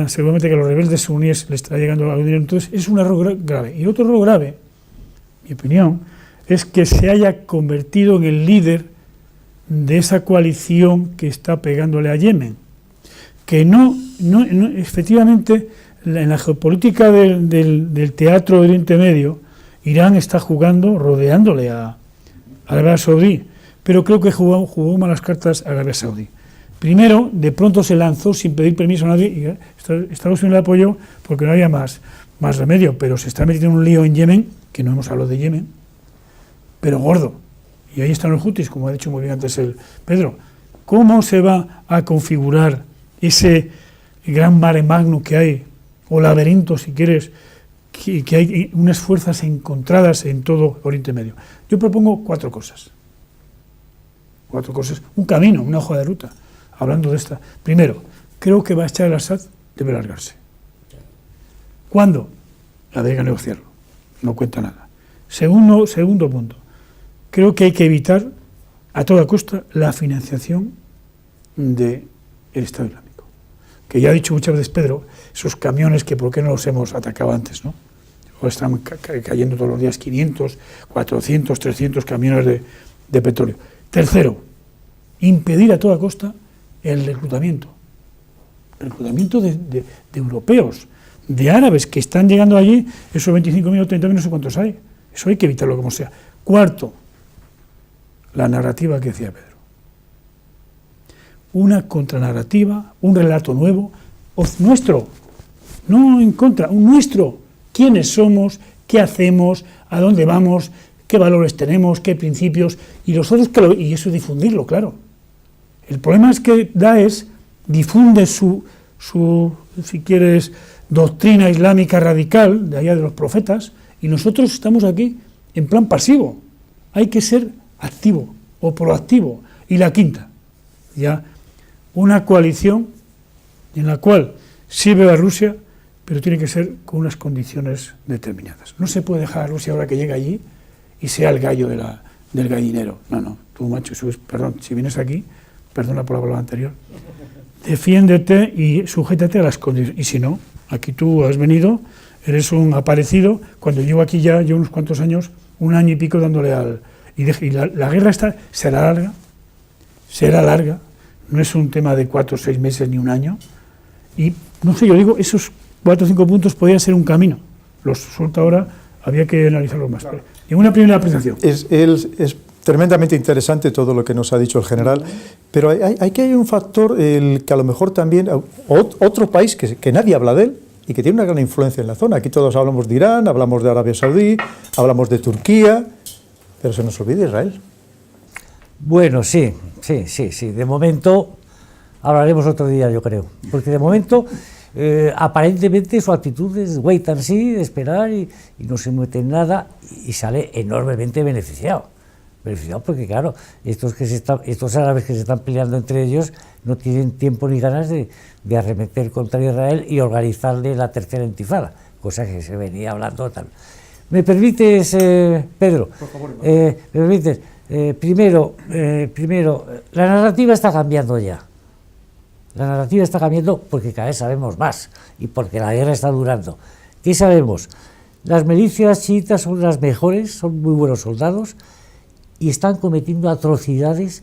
seguramente que a los rebeldes suníes le está llegando algo dinero. Entonces es un error grave. Y otro error grave, mi opinión, es que se haya convertido en el líder de esa coalición que está pegándole a Yemen, que no efectivamente, en la geopolítica del teatro de Oriente Medio, Irán está jugando, rodeándole a Arabia Saudí, pero creo que jugó malas cartas a Arabia Saudí. Primero, de pronto se lanzó sin pedir permiso a nadie, y Estados Unidos le apoyó porque no había más remedio, pero se está metiendo en un lío en Yemen, que no hemos hablado de Yemen, pero gordo. Y ahí están los hutis, como ha dicho muy bien antes el Pedro. ¿Cómo se va a configurar ese gran mare magnum que hay, o laberinto, si quieres, que hay unas fuerzas encontradas en todo Oriente Medio? Yo propongo cuatro cosas, un camino, una hoja de ruta, hablando de esta. Primero, creo que Bashar al-Assad debe largarse. ¿Cuándo? Habría que negociarlo, no cuenta nada. Segundo punto, creo que hay que evitar a toda costa la financiación del Estado Islámico, que ya ha dicho muchas veces Pedro, esos camiones que por qué no los hemos atacado antes, ¿no? O están cayendo todos los días 500, 400, 300 camiones de petróleo. Tercero, impedir a toda costa el reclutamiento de europeos, de árabes que están llegando allí, esos 25.000 o 30.000, no sé cuántos hay. Eso hay que evitarlo como sea. Cuarto, la narrativa que decía Pedro. Una contranarrativa, un relato nuevo, nuestro, no en contra, un nuestro. ¿Quiénes somos? ¿Qué hacemos? ¿A dónde vamos? ¿Qué valores tenemos? ¿Qué principios? Y los otros, y eso difundirlo, claro. El problema es que Daesh difunde su, si quieres, doctrina islámica radical, de allá de los profetas, y nosotros estamos aquí en plan pasivo. Hay que ser activo o proactivo. Y la quinta, ya una coalición en la cual sirve a Rusia, pero tiene que ser con unas condiciones determinadas. No se puede dejar a Rusia ahora que llega allí y sea el gallo del gallinero. No, tú, macho, perdón, si vienes aquí, perdona por la palabra anterior, defiéndete y sujétate a las condiciones. Y si no, aquí tú has venido, eres un aparecido, cuando llevo aquí ya unos cuantos años, un año y pico dándole y la guerra será larga, no es un tema de 4 o 6 meses ni un año, y no sé, yo digo, esos 4 o 5 puntos podrían ser un camino. Los suelto ahora, había que analizarlos más. Claro. Y una primera apreciación. Es tremendamente interesante todo lo que nos ha dicho el general, pero hay un factor que a lo mejor también, otro país que nadie habla de él y que tiene una gran influencia en la zona. Aquí todos hablamos de Irán, hablamos de Arabia Saudí, hablamos de Turquía, pero se nos olvida Israel. Bueno, sí. De momento hablaremos otro día, yo creo, porque de momento aparentemente su actitud es wait and see, de esperar y no se mete en nada y sale enormemente beneficiado porque claro, estos árabes que se están peleando entre ellos no tienen tiempo ni ganas de arremeter contra Israel y organizarle la tercera intifada, cosa que se venía hablando tal. ¿Me permites, Pedro? Por favor, ¿Me permites? Primero, la narrativa está cambiando ya. La narrativa está cambiando porque cada vez sabemos más y porque la guerra está durando. ¿Qué sabemos? Las milicias chiitas son las mejores, son muy buenos soldados y están cometiendo atrocidades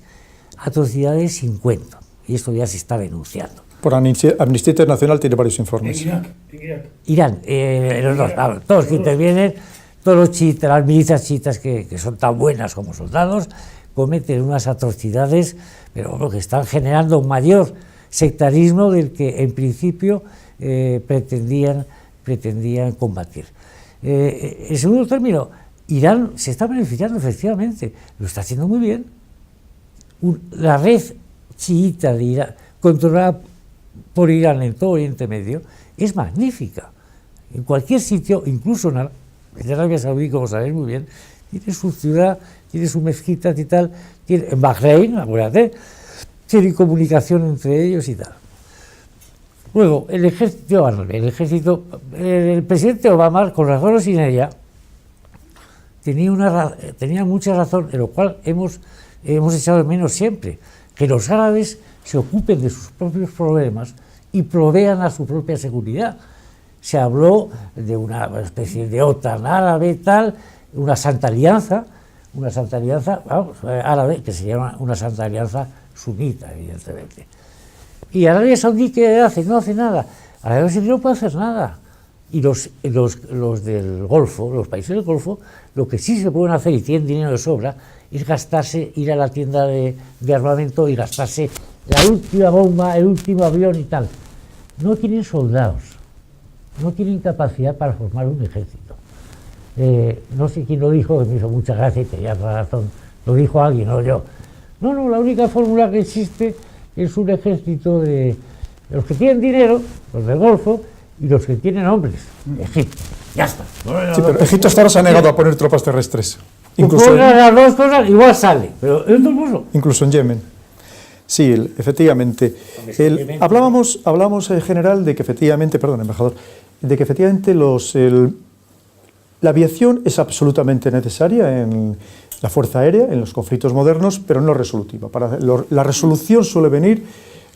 sin cuento. Y esto ya se está denunciando. Por Amnistía Internacional tiene varios informes. En Irán, los dos, claro, todos que intervienen, todos los chiitas, las milicias chiitas que son tan buenas como soldados, cometen unas atrocidades, pero bueno, que están generando un mayor sectarismo del que en principio pretendían combatir. En segundo término, Irán se está beneficiando efectivamente, lo está haciendo muy bien. La red chiita de Irán, controlada por Irán en todo Oriente Medio, es magnífica. En cualquier sitio, incluso en Arabia Saudí, como sabéis muy bien, tiene su ciudad, tiene su mezquita y tal, en Bahrein, acuérdate, tiene comunicación entre ellos y tal. Luego, el presidente Obama, con razón o sin ella, tenía mucha razón, en lo cual hemos echado de menos siempre, que los árabes se ocupen de sus propios problemas y provean a su propia seguridad. Se habló de una especie de OTAN árabe, tal, una Santa Alianza árabe, que se llama una Santa Alianza sunita, evidentemente. ¿Y Arabia Saudí qué hace? No hace nada. Arabia Saudí no puede hacer nada. Y los del Golfo, los países del Golfo, lo que sí se pueden hacer, y tienen dinero de sobra, es gastarse, ir a la tienda de armamento y gastarse la última bomba, el último avión y tal. No tienen soldados, no tienen capacidad para formar un ejército. No sé quién lo dijo, que me hizo mucha gracia y tenía razón, lo dijo alguien, no yo. No, la única fórmula que existe es un ejército de los que tienen dinero, los del Golfo, y los que tienen hombres. Egipto, ya está. Sí, pero Egipto hasta ahora se ha negado a poner tropas terrestres. Incluso las dos cosas igual sale, pero es dos. Incluso en Yemen. Sí, efectivamente. Hablábamos en general de que efectivamente, perdón, embajador, de que efectivamente la aviación es absolutamente necesaria en la Fuerza Aérea, en los conflictos modernos, pero no resolutiva. La resolución suele venir,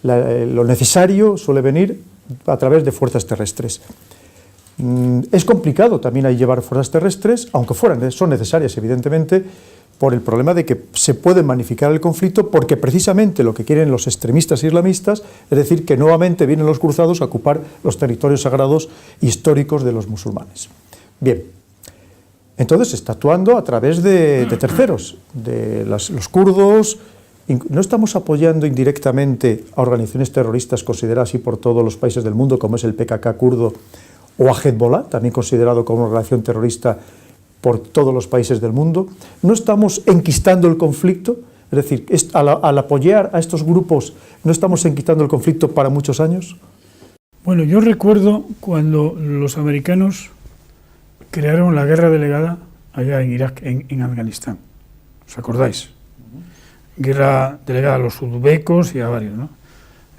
lo necesario suele venir a través de fuerzas terrestres. Es complicado también ahí llevar fuerzas terrestres, aunque son necesarias evidentemente, por el problema de que se puede magnificar el conflicto, porque precisamente lo que quieren los extremistas islamistas es decir, que nuevamente vienen los cruzados a ocupar los territorios sagrados históricos de los musulmanes. Bien, entonces se está actuando a través de terceros, de los kurdos. No estamos apoyando indirectamente a organizaciones terroristas consideradas así por todos los países del mundo, como es el PKK kurdo o a Hezbollah, también considerado como una organización terrorista por todos los países del mundo. No estamos enquistando el conflicto, es decir, al apoyar a estos grupos, ¿no estamos enquistando el conflicto para muchos años? Bueno, yo recuerdo cuando los americanos crearon la guerra delegada allá en Irak, en Afganistán. ¿Os acordáis? Guerra delegada a los uzbecos y a varios, ¿no?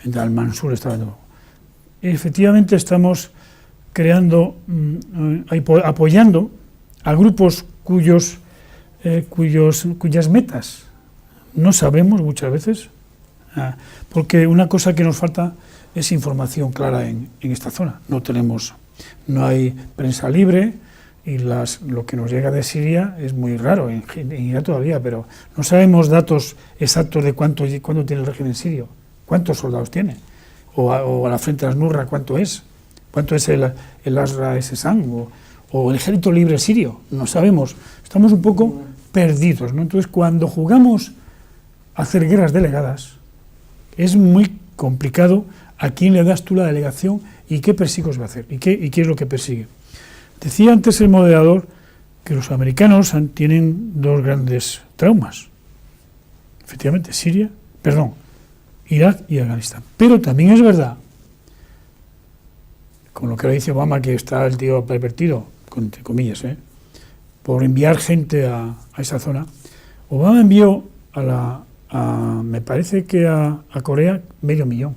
En Al-Mansur estaba todo. Efectivamente estamos creando, apoyando a grupos cuyas metas no sabemos muchas veces, porque una cosa que nos falta es información clara en esta zona. No hay prensa libre y lo que nos llega de Siria es muy raro, en Irak todavía, pero no sabemos datos exactos de cuánto tiene el régimen sirio, cuántos soldados tiene, o a la frente de Al-Nusra cuánto es el Asra-Esesán o el ejército libre sirio, no sabemos, estamos un poco perdidos, ¿no? Entonces cuando jugamos a hacer guerras delegadas es muy complicado a quién le das tú la delegación y qué persigos va a hacer y qué es lo que persigue. Decía antes el moderador que los americanos tienen dos grandes traumas, efectivamente Irak y Afganistán, pero también es verdad, con lo que le dice Obama, que está el tío pervertido, entre comillas, por enviar gente a esa zona. Obama envió me parece que a Corea 500.000.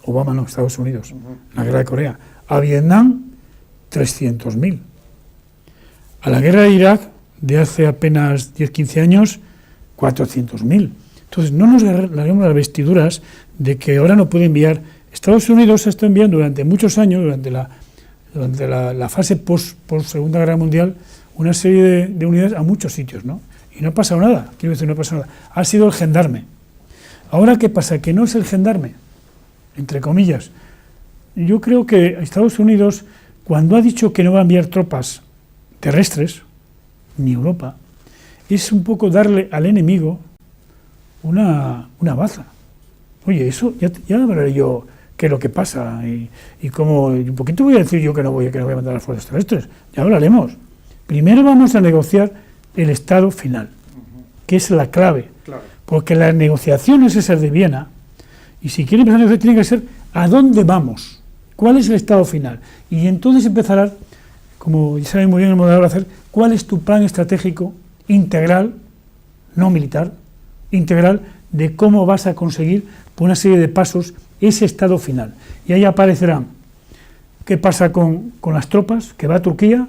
Obama no, Estados Unidos, la guerra de Corea. A Vietnam 300.000. A la guerra de Irak de hace apenas 10-15 años, 400.000. Entonces, no nos larguemos las vestiduras de que ahora no puede enviar. Estados Unidos está enviando durante muchos años, durante la fase post Segunda Guerra Mundial, una serie de unidades a muchos sitios, ¿no? Y no ha pasado nada, quiero decir, no ha pasado nada. Ha sido el gendarme. Ahora, ¿qué pasa? Que no es el gendarme, entre comillas. Yo creo que Estados Unidos, cuando ha dicho que no va a enviar tropas terrestres, ni Europa, es un poco darle al enemigo una baza. Oye, eso ya veré yo qué es lo que pasa y cómo. ¿Por qué te voy a decir yo que no voy a mandar las fuerzas terrestres? Ya hablaremos. Primero vamos a negociar el estado final, que es la clave. Claro. Porque las negociaciones esas de Viena, y si quieren empezar a negociar, tiene que ser ¿a dónde vamos? ¿Cuál es el estado final? Y entonces empezará, como ya saben muy bien el moderador, a hacer cuál es tu plan estratégico integral, no militar, integral, de cómo vas a conseguir por una serie de pasos ese estado final. Y ahí aparecerán qué pasa con las tropas, que va a Turquía,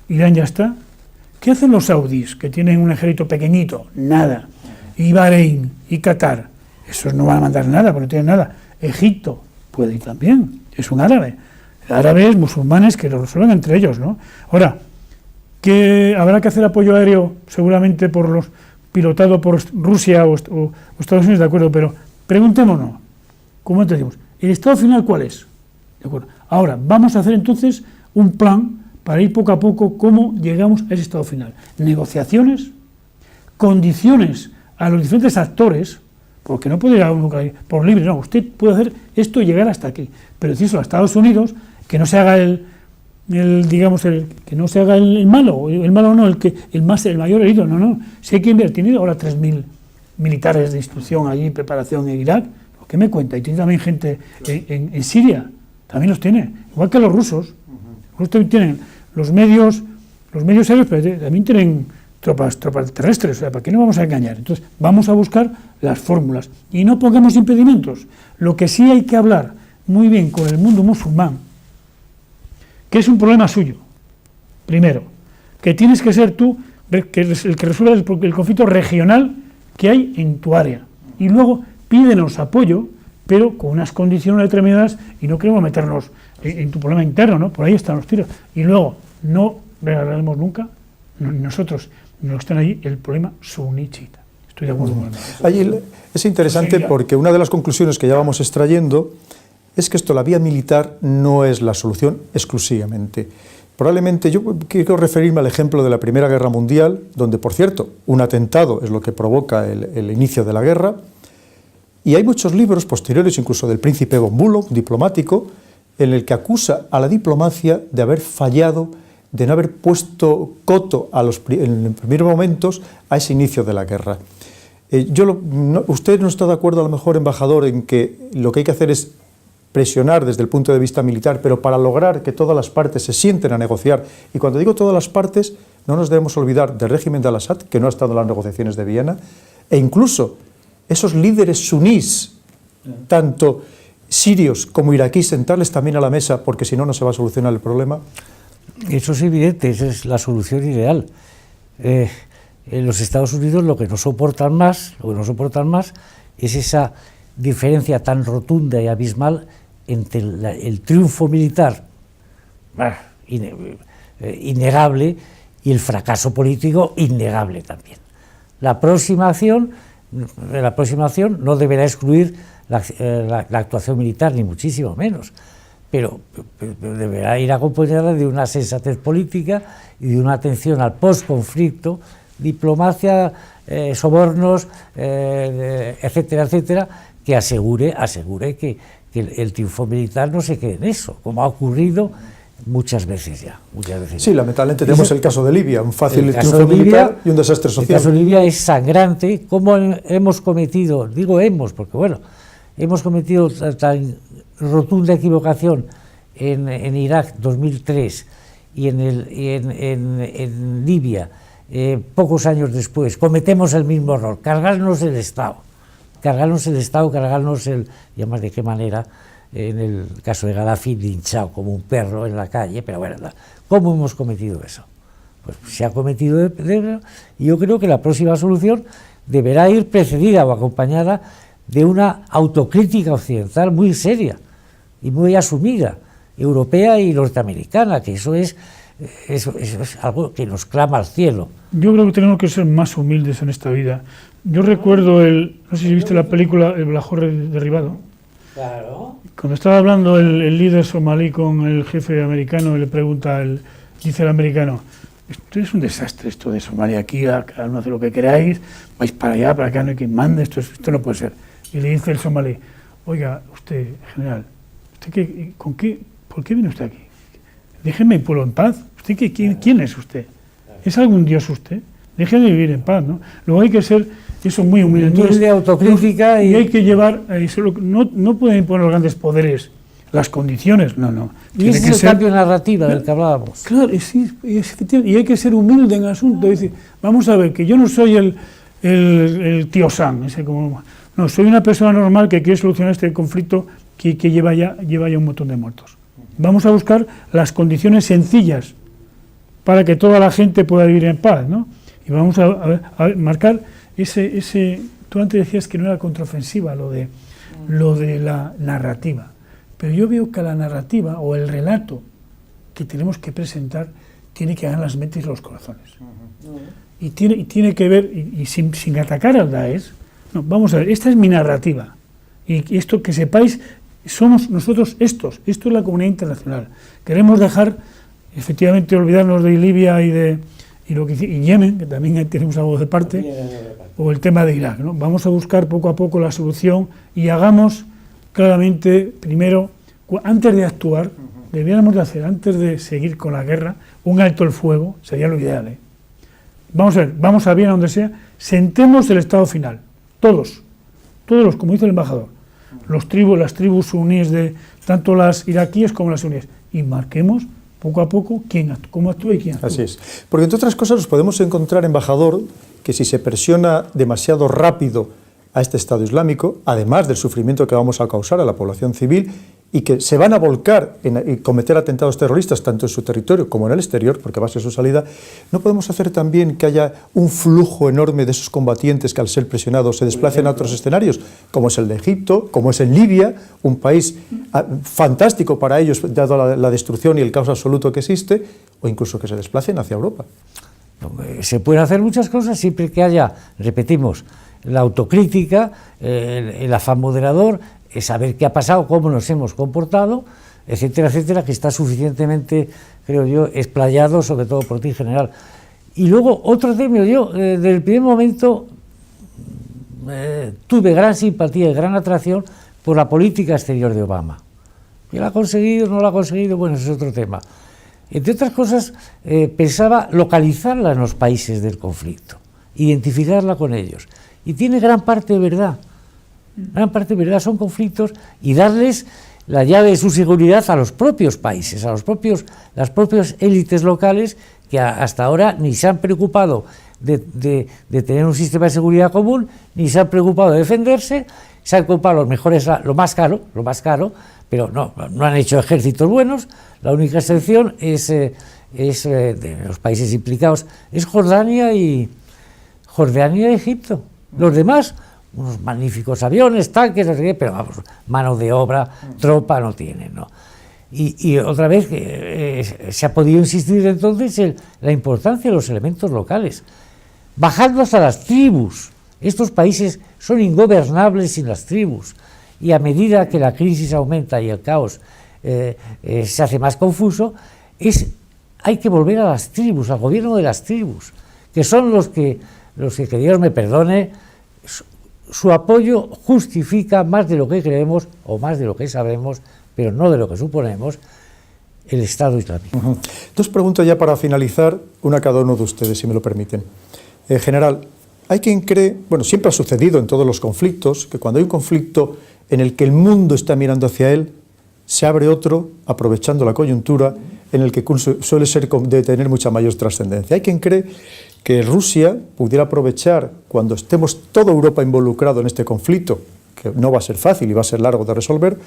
Irán ya está. ¿Qué hacen los saudíes, que tienen un ejército pequeñito? Nada. Y Bahrein, y Qatar, esos no van a mandar nada, porque no tienen nada. Egipto puede ir también, es un árabe. Árabes, musulmanes, que lo resuelven entre ellos, ¿no? Ahora, que habrá que hacer apoyo aéreo, seguramente pilotado por Rusia o Estados Unidos, de acuerdo, pero preguntémonos, ¿cómo te decimos? ¿El estado final cuál es? De acuerdo. Ahora, vamos a hacer entonces un plan para ir poco a poco cómo llegamos a ese estado final. Negociaciones, condiciones a los diferentes actores, porque no puede ir a uno por libre, no, usted puede hacer esto y llegar hasta aquí, pero decirlo a Estados Unidos, que no se haga que no se haga el malo no, el mayor herido, no, si hay que invertir ahora 3.000 militares de instrucción allí, preparación en Irak, ¿qué me cuenta? Y tiene también gente en Siria, también los tiene, igual que los rusos. Los rusos también tienen los medios aéreos, pero también tienen tropas terrestres, o sea, ¿para qué nos vamos a engañar? Entonces, vamos a buscar las fórmulas y no pongamos impedimentos. Lo que sí hay que hablar muy bien con el mundo musulmán, que es un problema suyo, primero, que tienes que ser tú que eres el que resuelva el conflicto regional que hay en tu área, y luego pídenos apoyo, pero con unas condiciones determinadas, y no queremos meternos en tu problema interno, ¿no? Por ahí están los tiros, y luego no regalaremos nunca, nosotros, no están allí, el problema suní-chiita. Estoy de acuerdo con eso. Allí es interesante porque una de las conclusiones que ya vamos extrayendo es que la vía militar no es la solución exclusivamente. Probablemente yo quiero referirme al ejemplo de la Primera Guerra Mundial, donde, por cierto, un atentado es lo que provoca el inicio de la guerra, y hay muchos libros posteriores, incluso del príncipe von Bülow, diplomático, en el que acusa a la diplomacia de haber fallado, de no haber puesto coto en los primeros momentos a ese inicio de la guerra. Usted no está de acuerdo, a lo mejor, embajador, en que lo que hay que hacer es presionar desde el punto de vista militar, pero para lograr que todas las partes se sienten a negociar. Y cuando digo todas las partes, no nos debemos olvidar del régimen de Al-Assad, que no ha estado en las negociaciones de Viena, e incluso esos líderes sunís, tanto sirios como iraquíes, sentarles también a la mesa, porque si no, no se va a solucionar el problema. Eso es evidente, esa es la solución ideal. En los Estados Unidos lo que no soportan más es esa diferencia tan rotunda y abismal entre el triunfo militar innegable y el fracaso político innegable también. La aproximación no deberá excluir la actuación militar, ni muchísimo menos, pero deberá ir acompañada de una sensatez política y de una atención al postconflicto, diplomacia, sobornos, etcétera, etcétera, que asegure que el triunfo militar no se quede en eso, como ha ocurrido muchas veces ya. Sí, lamentablemente tenemos el caso de Libia, un fácil triunfo militar y un desastre social. El caso de Libia es sangrante, como hemos cometido, digo hemos, porque bueno, hemos cometido tan rotunda equivocación en Irak 2003 y en Libia pocos años después, cometemos el mismo error, cargarnos el Estado, y además de qué manera, en el caso de Gaddafi, linchado como un perro en la calle, pero bueno, ¿cómo hemos cometido eso? Pues se ha cometido y yo creo que la próxima solución deberá ir precedida o acompañada de una autocrítica occidental muy seria y muy asumida, europea y norteamericana, que eso es algo que nos clama al cielo. Yo creo que tenemos que ser más humildes en esta vida. Yo recuerdo no sé si viste la película El Lahore derribado. Claro. Cuando estaba hablando el líder somalí con el jefe americano, le pregunta, dice el americano, esto es un desastre, esto de Somalia, aquí cada uno hace lo que queráis, vais para allá, para acá, no hay quien mande, esto no puede ser. Y le dice el somalí, oiga, usted, general, ¿por qué viene usted aquí? Déjeme mi pueblo en paz. ¿Usted quién es usted? ¿Es algún dios usted? Déjeme vivir en paz, ¿no? Luego hay que ser eso muy humilde. Entonces, de autocrítica y hay que llevar, no pueden imponer los grandes poderes las condiciones, no. Y ese es el cambio narrativa del que hablábamos. Claro, sí, efectivamente, y hay que ser humilde en el asunto, es decir, vamos a ver, que yo no soy el tío Sam, no, soy una persona normal que quiere solucionar este conflicto que lleva ya un montón de muertos. Vamos a buscar las condiciones sencillas para que toda la gente pueda vivir en paz, ¿no? Y vamos a marcar ese... Tú antes decías que no era contraofensiva lo de la narrativa, pero yo veo que la narrativa o el relato que tenemos que presentar tiene que ganar las mentes y los corazones. Y tiene que ver, y sin atacar al Daesh, no, vamos a ver, esta es mi narrativa, y esto que sepáis, somos nosotros esto es la comunidad internacional. Queremos dejar, efectivamente, olvidarnos de Libia y Yemen, que también tenemos algo de parte, o el tema de Irak, ¿no? Vamos a buscar poco a poco la solución y hagamos claramente, primero, antes de actuar, debiéramos de hacer, antes de seguir con la guerra, un alto el fuego, sería lo ideal, ¿eh? Vamos a bien a donde sea, sentemos el estado final, todos, como dice el embajador, las tribus suníes, tanto las iraquíes como las suníes, y marquemos poco a poco cómo actúa y quién actúa. Así es. Porque entre otras cosas nos podemos encontrar, embajador, que si se presiona demasiado rápido a este Estado Islámico, además del sufrimiento que vamos a causar a la población civil, y que se van a volcar en cometer atentados terroristas tanto en su territorio como en el exterior, porque va a ser su salida, ¿no podemos hacer también que haya un flujo enorme de esos combatientes que al ser presionados se desplacen a otros escenarios, como es el de Egipto, como es en Libia, un país fantástico para ellos, dado la destrucción y el caos absoluto que existe, o incluso que se desplacen hacia Europa? Se pueden hacer muchas cosas siempre que haya, repetimos, la autocrítica, el afán moderador, saber qué ha pasado, cómo nos hemos comportado, etcétera, etcétera, que está suficientemente, creo yo, explayado, sobre todo por ti, general. Y luego, otro tema, yo, desde el primer momento, tuve gran simpatía y gran atracción por la política exterior de Obama. ¿Que la ha conseguido, no la ha conseguido? Bueno, ese es otro tema. Entre otras cosas, pensaba localizarla en los países del conflicto, identificarla con ellos. Y tiene gran parte de verdad. Gran parte de verdad, son conflictos, y darles la llave de su seguridad a los propios países, las propias élites locales que hasta ahora ni se han preocupado de tener un sistema de seguridad común, ni se han preocupado de defenderse, se han ocupado lo más caro, pero no han hecho ejércitos buenos. La única excepción es de los países implicados, es Jordania y Egipto. Los demás, unos magníficos aviones, tanques, no sé qué, pero vamos, mano de obra, tropa no tienen, ¿no? Y otra vez se ha podido insistir entonces en la importancia de los elementos locales, bajando hasta las tribus. Estos países son ingobernables sin las tribus, y a medida que la crisis aumenta y el caos se hace más confuso, hay que volver a las tribus, al gobierno de las tribus, que son los que Dios me perdone, su apoyo justifica más de lo que creemos o más de lo que sabemos, pero no de lo que suponemos, el Estado Islámico. Dos preguntas ya para finalizar, una a cada uno de ustedes, si me lo permiten. General, hay quien cree, bueno, siempre ha sucedido en todos los conflictos, que cuando hay un conflicto en el que el mundo está mirando hacia él, se abre otro, aprovechando la coyuntura, en el que suele ser de tener mucha mayor trascendencia. Hay quien cree que Rusia pudiera aprovechar, cuando estemos toda Europa involucrado en este conflicto, que no va a ser fácil y va a ser largo de resolver,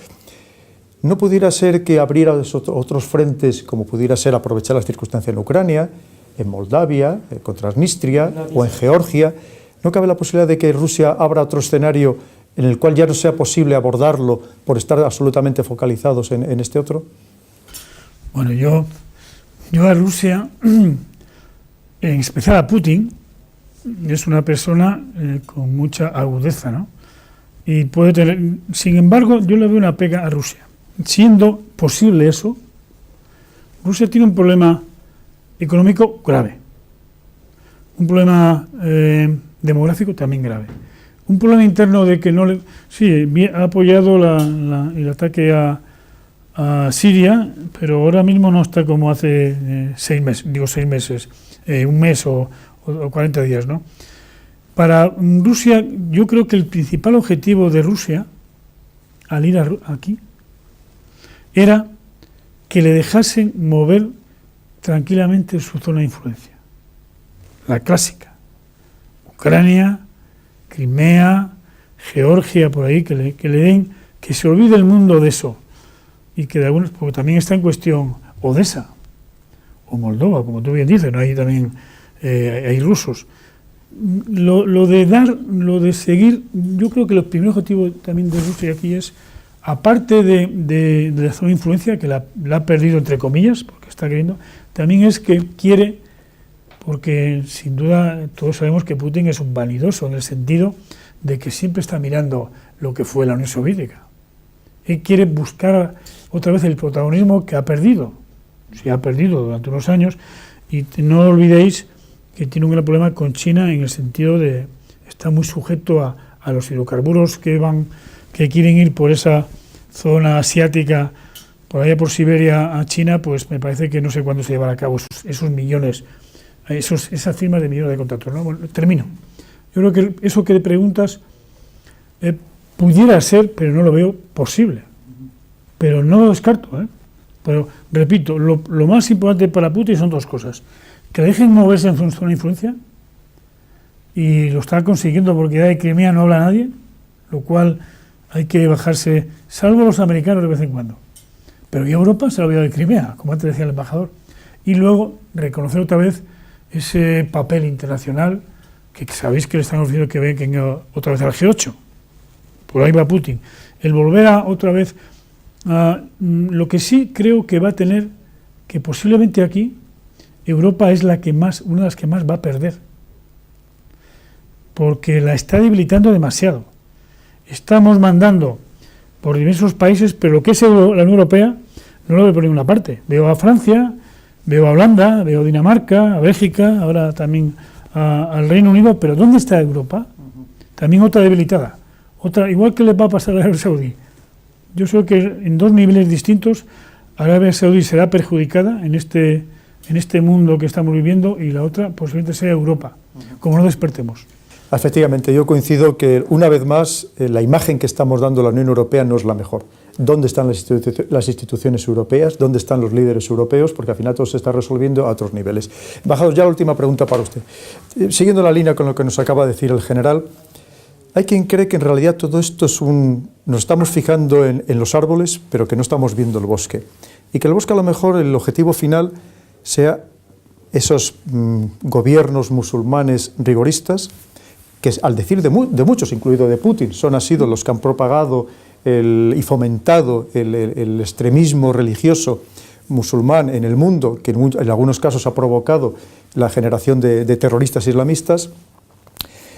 ¿no pudiera ser que abriera otros frentes, como pudiera ser aprovechar las circunstancias en Ucrania, en Moldavia, con Transnistria o en Georgia? ¿No cabe la posibilidad de que Rusia abra otro escenario en el cual ya no sea posible abordarlo por estar absolutamente focalizados en este otro? Bueno, yo a Rusia, en especial a Putin, es una persona con mucha agudeza, ¿no? Y puede tener, sin embargo, yo le veo una pega a Rusia. Siendo posible eso, Rusia tiene un problema económico grave, un problema demográfico también grave, un problema interno de que no le... Sí, ha apoyado el ataque a Siria, pero ahora mismo no está como hace 6 meses, un mes o 40 días, ¿no? Para Rusia, yo creo que el principal objetivo de Rusia, al ir aquí, era que le dejasen mover tranquilamente su zona de influencia. La clásica. Ucrania, Crimea, Georgia, por ahí, que le den, que se olvide el mundo de eso. Y que de algunos, porque también está en cuestión Odessa o Moldova, como tú bien dices, ¿no? Ahí también hay rusos. Lo de seguir, yo creo que el primer objetivo también de Rusia aquí es, aparte de la zona de influencia, que la ha perdido entre comillas, porque está queriendo, también es que quiere, porque sin duda todos sabemos que Putin es un vanidoso en el sentido de que siempre está mirando lo que fue la Unión Soviética. Él quiere buscar otra vez el protagonismo que ha perdido, se ha perdido durante unos años, y no olvidéis que tiene un gran problema con China en el sentido de está muy sujeto a los hidrocarburos que quieren ir por esa zona asiática, por allá por Siberia a China, pues me parece que no sé cuándo se llevará a cabo esos millones, esas firmas de millones de contratos, ¿no? Bueno, termino. Yo creo que eso que te preguntas pudiera ser, pero no lo veo posible. Pero no lo descarto, ¿eh? Pero, repito, lo más importante para Putin son 2 cosas. Que le dejen moverse en su zona de influencia, y lo está consiguiendo porque ya de Crimea no habla nadie, lo cual hay que bajarse, salvo los americanos de vez en cuando. Pero ya Europa se ha olvidado de Crimea, como antes decía el embajador. Y luego reconocer otra vez ese papel internacional que sabéis que le están ofreciendo que venga otra vez al G8. Por ahí va Putin. El volver a otra vez a lo que sí creo que va a tener, que posiblemente aquí Europa es una de las que más va a perder, porque la está debilitando demasiado. Estamos mandando por diversos países, pero lo que es la Unión Europea no lo veo por ninguna parte. Veo a Francia, veo a Holanda, veo a Dinamarca, a Bélgica, ahora también al Reino Unido, pero ¿dónde está Europa? También otra debilitada. Otra, igual que le va a pasar a Arabia Saudí. Yo creo que en 2 niveles distintos Arabia Saudí será perjudicada en este mundo que estamos viviendo, y la otra posiblemente sea Europa, como no despertemos. Efectivamente, yo coincido que una vez más la imagen que estamos dando a la Unión Europea no es la mejor. ¿Dónde están las instituciones europeas? ¿Dónde están los líderes europeos? Porque al final todo se está resolviendo a otros niveles. Embajador, ya la última pregunta para usted. Siguiendo la línea con lo que nos acaba de decir el general, hay quien cree que en realidad todo esto nos estamos fijando en los árboles, pero que no estamos viendo el bosque. Y que el bosque, a lo mejor, el objetivo final sea esos gobiernos musulmanes rigoristas, que al decir de muchos, incluido de Putin, han sido los que han propagado y fomentado el extremismo religioso musulmán en el mundo, que en algunos casos ha provocado la generación de terroristas islamistas.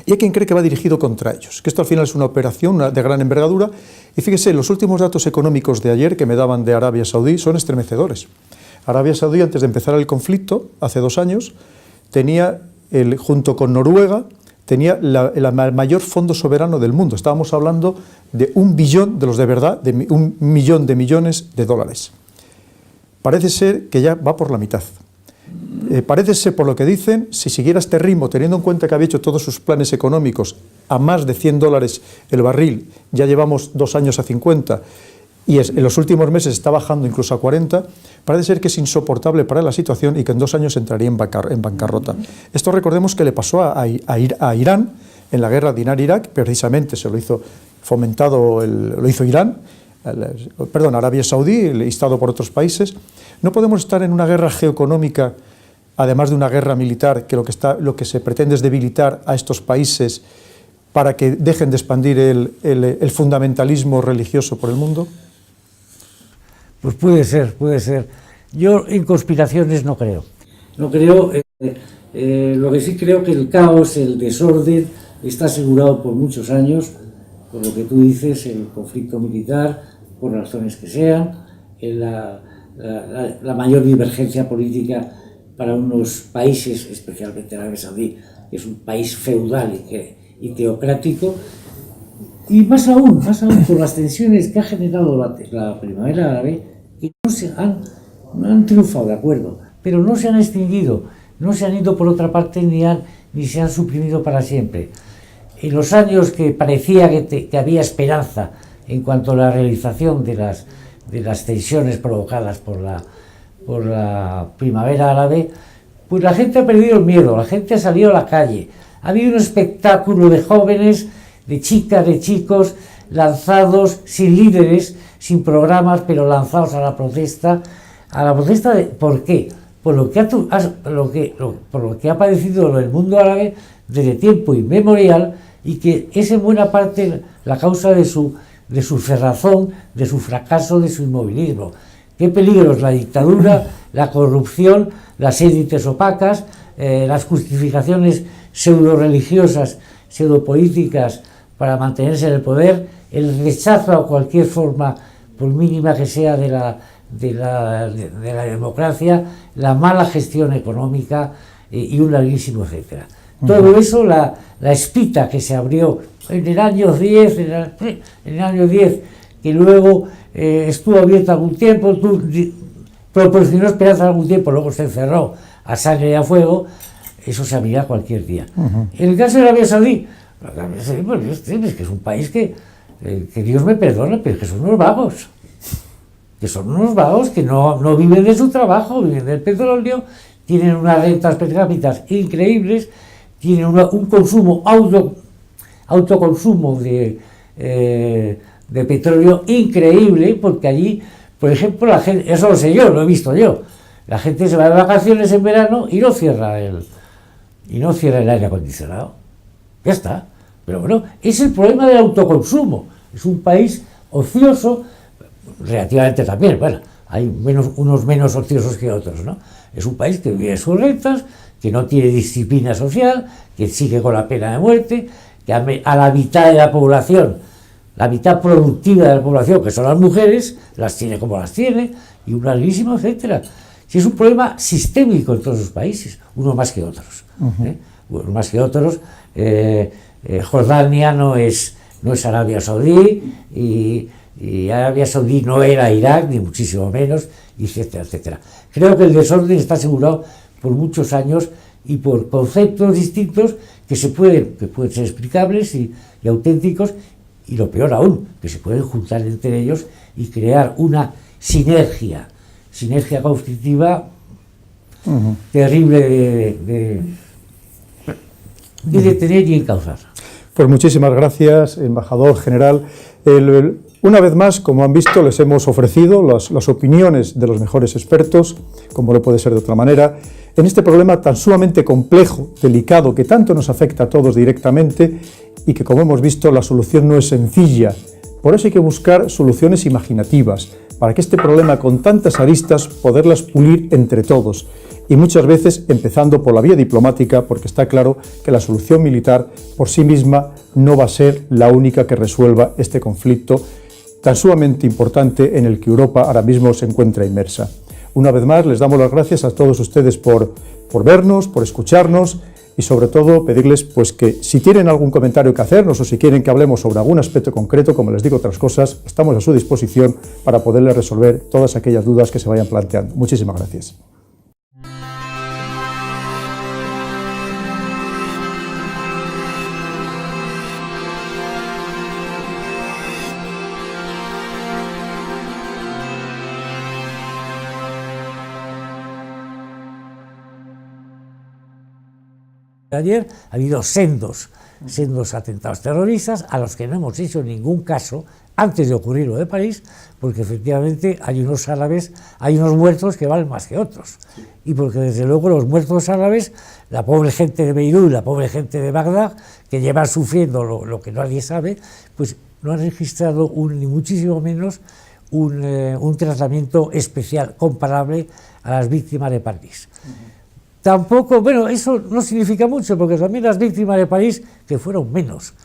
Y hay quien cree que va dirigido contra ellos, que esto al final es una operación de gran envergadura. Y fíjese, los últimos datos económicos de ayer que me daban de Arabia Saudí son estremecedores. Arabia Saudí, antes de empezar el conflicto, hace 2 años, tenía, junto con Noruega, tenía el mayor fondo soberano del mundo. Estábamos hablando de 1 billón, de los de verdad, de 1 millón de millones de dólares. Parece ser que ya va por la mitad. Parece ser, por lo que dicen, si siguiera este ritmo, teniendo en cuenta que había hecho todos sus planes económicos a más de $100 el barril, ya llevamos 2 años a 50, y en los últimos meses está bajando incluso a 40, parece ser que es insoportable para la situación y que en 2 años entraría en bancarrota. Esto recordemos que le pasó a Irán en la guerra de Irán-Irak, precisamente se lo hizo fomentado, lo hizo Irán, Arabia Saudí, instado por otros países. No podemos estar en una guerra geoeconómica, además de una guerra militar, que lo que se pretende es debilitar a estos países para que dejen de expandir el fundamentalismo religioso por el mundo. Pues puede ser, puede ser. Yo en conspiraciones no creo. No creo, lo que sí creo que el caos, el desorden, está asegurado por muchos años, por lo que tú dices, el conflicto militar, por razones que sean, la mayor divergencia política para unos países, especialmente Arabia Saudí, que es un país feudal y teocrático, y más aún por las tensiones que ha generado la primavera árabe, que no han triunfado, de acuerdo, pero no se han extinguido, no se han ido por otra parte ni se han suprimido para siempre. En los años que parecía que había esperanza en cuanto a la realización de las tensiones provocadas por la primavera árabe, pues la gente ha perdido el miedo, la gente ha salido a la calle, ha habido un espectáculo de jóvenes, de chicas, de chicos, lanzados, sin líderes, sin programas, pero lanzados a la protesta. ¿Por qué? Por lo que ha padecido el mundo árabe desde tiempo inmemorial, y que es en buena parte la causa de su cerrazón, de su fracaso, de su inmovilismo. Qué peligros la dictadura, la corrupción, las élites opacas, las justificaciones pseudo-religiosas, pseudo-políticas para mantenerse en el poder, el rechazo a cualquier forma, por mínima que sea, de la democracia, la mala gestión económica y un larguísimo etcétera. Todo eso, la espita que se abrió en el año 10, que luego estuvo abierta algún tiempo, proporcionó esperanza algún tiempo, luego se cerró a sangre y a fuego, eso se abrirá cualquier día. En el caso de Arabia Saudí, pues, es que es un país que Dios me perdone, pero que son unos vagos. Que no viven de su trabajo, viven del petróleo, tienen unas rentas per cápita increíbles, tienen un consumo, autoconsumo de petróleo increíble, porque allí, por ejemplo, la gente, eso lo sé yo, lo he visto yo, la gente se va de vacaciones en verano y no cierra el aire acondicionado. Ya está. Pero bueno, es el problema del autoconsumo. Es un país ocioso, relativamente también, bueno, hay unos menos ociosos que otros, ¿no? Es un país que vive de sus rentas, que no tiene disciplina social, que sigue con la pena de muerte, que a la mitad de la población, la mitad productiva de la población, que son las mujeres, las tiene como las tiene, y un larguísimo etcétera. Si es un problema sistémico en todos los países, uno más que otros. Uno más que otros. Jordania no es Arabia Saudí, y Arabia Saudí no era Irak, ni muchísimo menos, etcétera, etcétera. Creo que el desorden está asegurado por muchos años y por conceptos distintos que pueden ser explicables y auténticos, y lo peor aún, que se pueden juntar entre ellos y crear una sinergia conflictiva terrible de detener y encauzar. Pues muchísimas gracias, embajador general. Una vez más, como han visto, les hemos ofrecido las opiniones de los mejores expertos, como no puede ser de otra manera, en este problema tan sumamente complejo, delicado, que tanto nos afecta a todos directamente y que, como hemos visto, la solución no es sencilla. Por eso hay que buscar soluciones imaginativas, para que este problema con tantas aristas poderlas pulir entre todos, y muchas veces empezando por la vía diplomática, porque está claro que la solución militar por sí misma no va a ser la única que resuelva este conflicto tan sumamente importante en el que Europa ahora mismo se encuentra inmersa. Una vez más, les damos las gracias a todos ustedes por vernos, por escucharnos, y sobre todo pedirles pues que si tienen algún comentario que hacernos o si quieren que hablemos sobre algún aspecto concreto, como les digo otras cosas, estamos a su disposición para poderles resolver todas aquellas dudas que se vayan planteando. Muchísimas gracias. Ayer ha habido sendos sendos atentados terroristas a los que no hemos hecho ningún caso antes de ocurrir lo de París, porque efectivamente hay unos árabes, hay unos muertos que valen más que otros, y porque desde luego los muertos árabes, la pobre gente de Beirut, la pobre gente de Bagdad, que llevan sufriendo lo que nadie sabe, pues no han registrado ni muchísimo menos un tratamiento especial comparable a las víctimas de París. Tampoco, bueno, eso no significa mucho, porque también las víctimas de París, que fueron menos,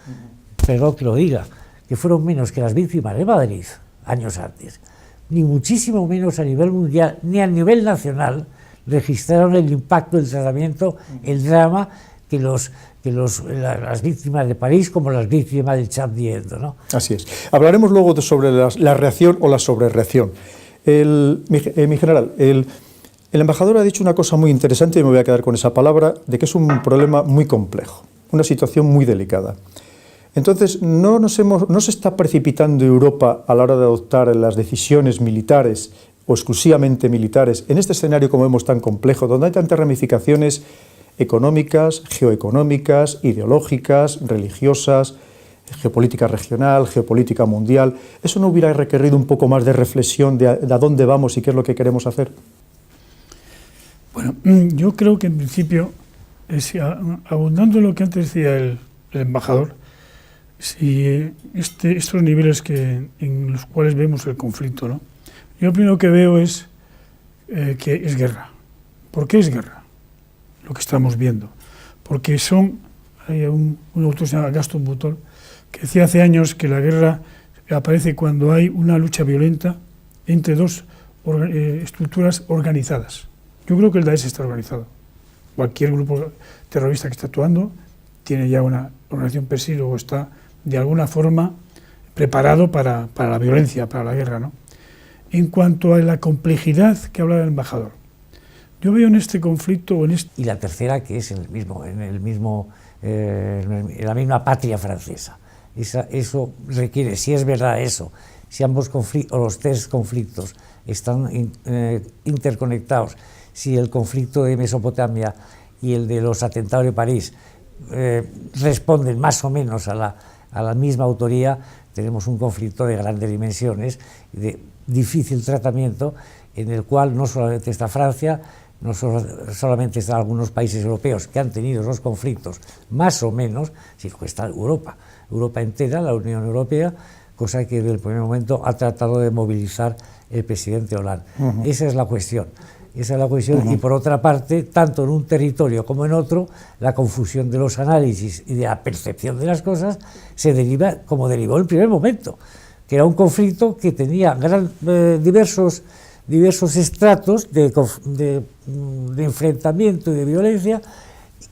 perdón que lo diga, que fueron menos que las víctimas de Madrid años antes, ni muchísimo menos a nivel mundial, ni a nivel nacional, registraron el impacto del tratamiento, el drama que las víctimas de París como las víctimas del Charlie Hebdo, ¿no? Así es. Hablaremos luego sobre la reacción o la sobrereacción. Mi general, el embajador ha dicho una cosa muy interesante y me voy a quedar con esa palabra, de que es un problema muy complejo, una situación muy delicada. Entonces, no se está precipitando Europa a la hora de adoptar las decisiones militares o exclusivamente militares en este escenario, como vemos, tan complejo, donde hay tantas ramificaciones económicas, geoeconómicas, ideológicas, religiosas, geopolítica regional, geopolítica mundial. ¿Eso no hubiera requerido un poco más de reflexión de a dónde vamos y qué es lo que queremos hacer? Bueno, yo creo que en principio, abundando en lo que antes decía el embajador, si estos niveles en los cuales vemos el conflicto, ¿no? Yo lo primero que veo es que es guerra. ¿Por qué es guerra? Lo que estamos viendo. Porque hay un autor que se llama Gaston Butol, que decía hace años que la guerra aparece cuando hay una lucha violenta entre dos estructuras organizadas. Yo creo que el Daesh está organizado. Cualquier grupo terrorista que está actuando tiene ya una organización per sí, luego está de alguna forma preparado para la violencia, para la guerra, ¿no? En cuanto a la complejidad que habla el embajador, yo veo en este conflicto... Y la tercera, que es en la misma patria francesa. Eso requiere, si es verdad eso, si ambos conflictos, o los tres conflictos están interconectados, si el conflicto de Mesopotamia y el de los atentados de París responden más o menos a la misma autoría, tenemos un conflicto de grandes dimensiones, de difícil tratamiento, en el cual no solamente está Francia, no solamente están algunos países europeos que han tenido esos conflictos más o menos, sino que está Europa entera, la Unión Europea, cosa que desde el primer momento ha tratado de movilizar el presidente Hollande. Esa es la cuestión. Y por otra parte, tanto en un territorio como en otro, la confusión de los análisis y de la percepción de las cosas se deriva, como derivó en el primer momento, que era un conflicto que tenía diversos estratos de enfrentamiento y de violencia